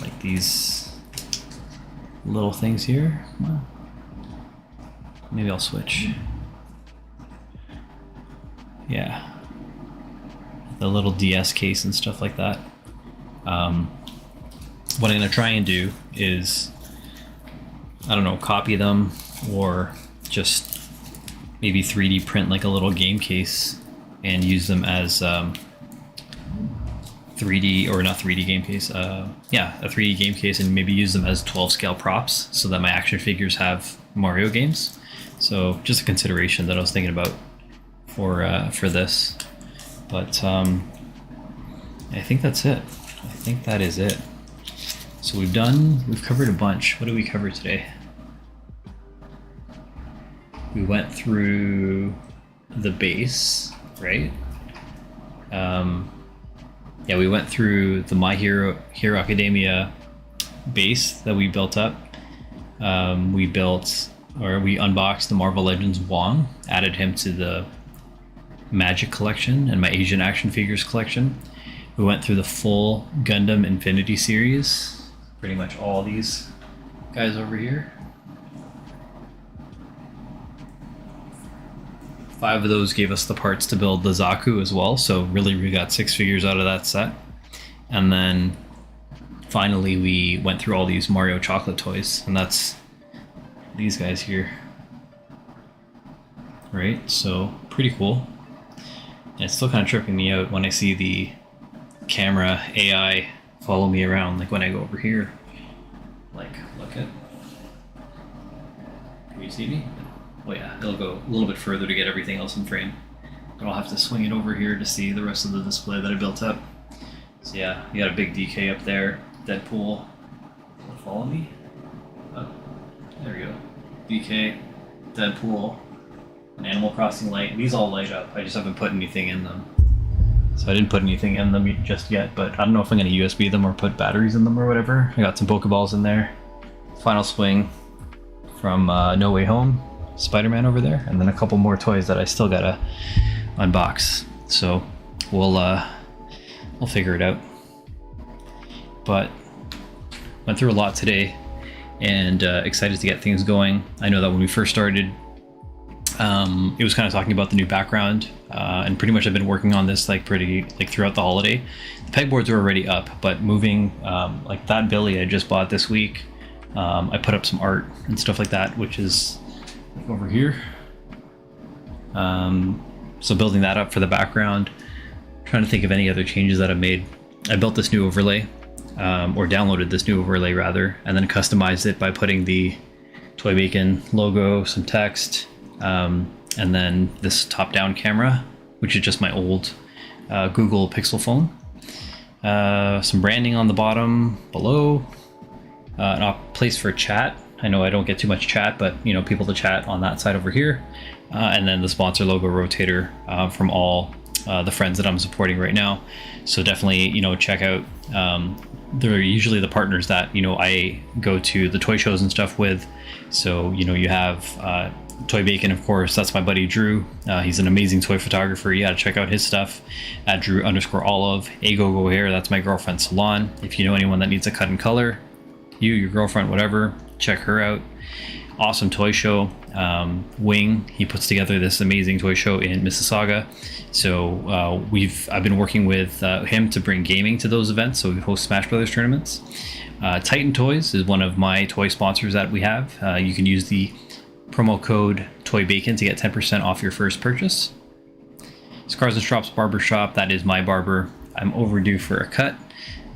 like these little things here. Well, maybe I'll switch. Yeah, the little DS case and stuff like that. What I'm gonna try and do is, I don't know, copy them or just maybe 3D print like a little game case and use them as 3D, or not 3D game case, yeah, a 3D game case, and maybe use them as 12 scale props so that my action figures have Mario games. So just a consideration that I was thinking about for this. But I think that's it. I think that is it. So we've covered a bunch. What did we cover today? We went through the base, right? Yeah, we went through the My Hero Academia base that we built up. We unboxed the Marvel Legends Wong, added him to the Magic collection and my Asian action figures collection. We went through the full Gundam Infinity series, pretty much all these guys over here. 5 of those gave us the parts to build the Zaku as well, so really we got 6 figures out of that set. And then finally we went through all these Mario chocolate toys, and that's these guys here. Right, so pretty cool. And it's still kind of tripping me out when I see the camera AI follow me around, like when I go over here. Like, look at... Can you see me? Oh yeah, it'll go a little bit further to get everything else in frame. But I'll have to swing it over here to see the rest of the display that I built up. So yeah, you got a big DK up there, Deadpool. Follow me? Oh, there we go. DK, Deadpool, an Animal Crossing light. These all light up. I just haven't put anything in them. So I didn't put anything in them just yet, but I don't know if I'm going to USB them or put batteries in them or whatever. I got some Pokeballs in there. Final swing from No Way Home. Spider-Man over there, and then a couple more toys that I still gotta unbox. So we'll figure it out. But went through a lot today, and excited to get things going. I know that when we first started, it was kind of talking about the new background, and pretty much I've been working on this like throughout the holiday. The pegboards are already up, but moving like that Billy I just bought this week. I put up some art and stuff like that, which is over here. So building that up for the background, trying to think of any other changes that I've made. I built this new overlay, or downloaded this new overlay rather, and then customized it by putting the Toy Bacon logo, some text, and then this top-down camera, which is just my old Google Pixel phone. Some branding on the bottom below, a place for chat. I know I don't get too much chat, but you know, people to chat on that side over here. And then the sponsor logo rotator from all the friends that I'm supporting right now. So definitely, you know, check out. They're usually the partners that, you know, I go to the toy shows and stuff with. So, you know, you have Toy Bacon, of course. That's my buddy Drew. He's an amazing toy photographer. You gotta check out his stuff at Drew_Olive. Go Hair, that's my girlfriend's salon. If you know anyone that needs a cut and color, your girlfriend, whatever, check her out. Awesome toy show. Wing, he puts together this amazing toy show in Mississauga. So I've been working with him to bring gaming to those events. So we host Smash Brothers tournaments. Titan Toys is one of my toy sponsors that we have. You can use the promo code TOYBACON to get 10% off your first purchase. Scars and Strops Barbershop, that is my barber. I'm overdue for a cut.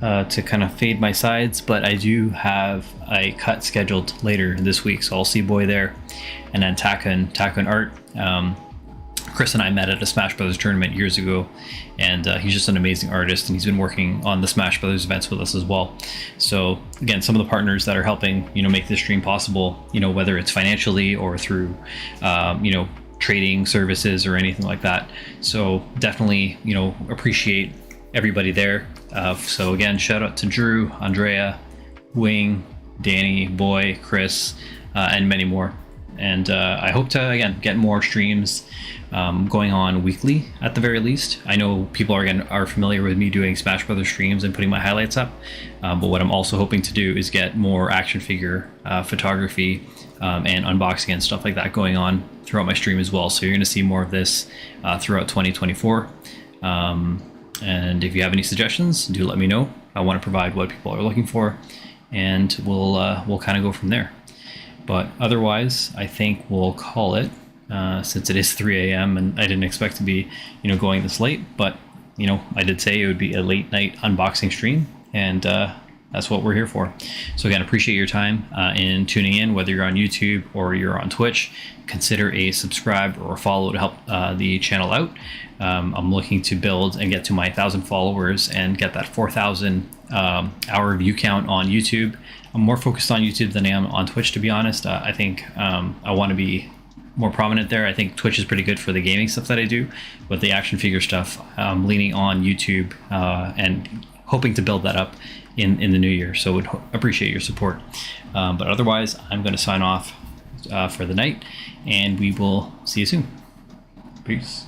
to kind of fade my sides, but I do have a cut scheduled later this week, so I'll see Boy there, and then Taka and Art. Chris and I met at a Smash Brothers tournament years ago, and he's just an amazing artist, and he's been working on the Smash Brothers events with us as well. So again, some of the partners that are helping, make this stream possible, whether it's financially or through, trading services or anything like that. So definitely, appreciate everybody there. So again, shout out to Drew, Andrea, Wing, Danny, Boy, Chris, and many more. And I hope to, again, get more streams going on weekly at the very least. I know people are familiar with me doing Smash Brothers streams and putting my highlights up, but what I'm also hoping to do is get more action figure photography and unboxing and stuff like that going on throughout my stream as well. So you're going to see more of this throughout 2024. And if you have any suggestions, do let me know. I want to provide what people are looking for, and we'll kind of go from there. But otherwise, I think we'll call it, since it is 3 a.m. and I didn't expect to be, going this late. But, I did say it would be a late night unboxing stream, and that's what we're here for. So again, appreciate your time in tuning in, whether you're on YouTube or you're on Twitch. Consider a subscribe or a follow to help the channel out. I'm looking to build and get to my 1,000 followers and get that 4,000 hour view count on YouTube. I'm more focused on YouTube than I am on Twitch, to be honest. I think I want to be more prominent there. I think Twitch is pretty good for the gaming stuff that I do, but the action figure stuff, I'm leaning on YouTube and hoping to build that up in the new year. So would appreciate your support. But otherwise, I'm going to sign off for the night, and we will see you soon. Peace.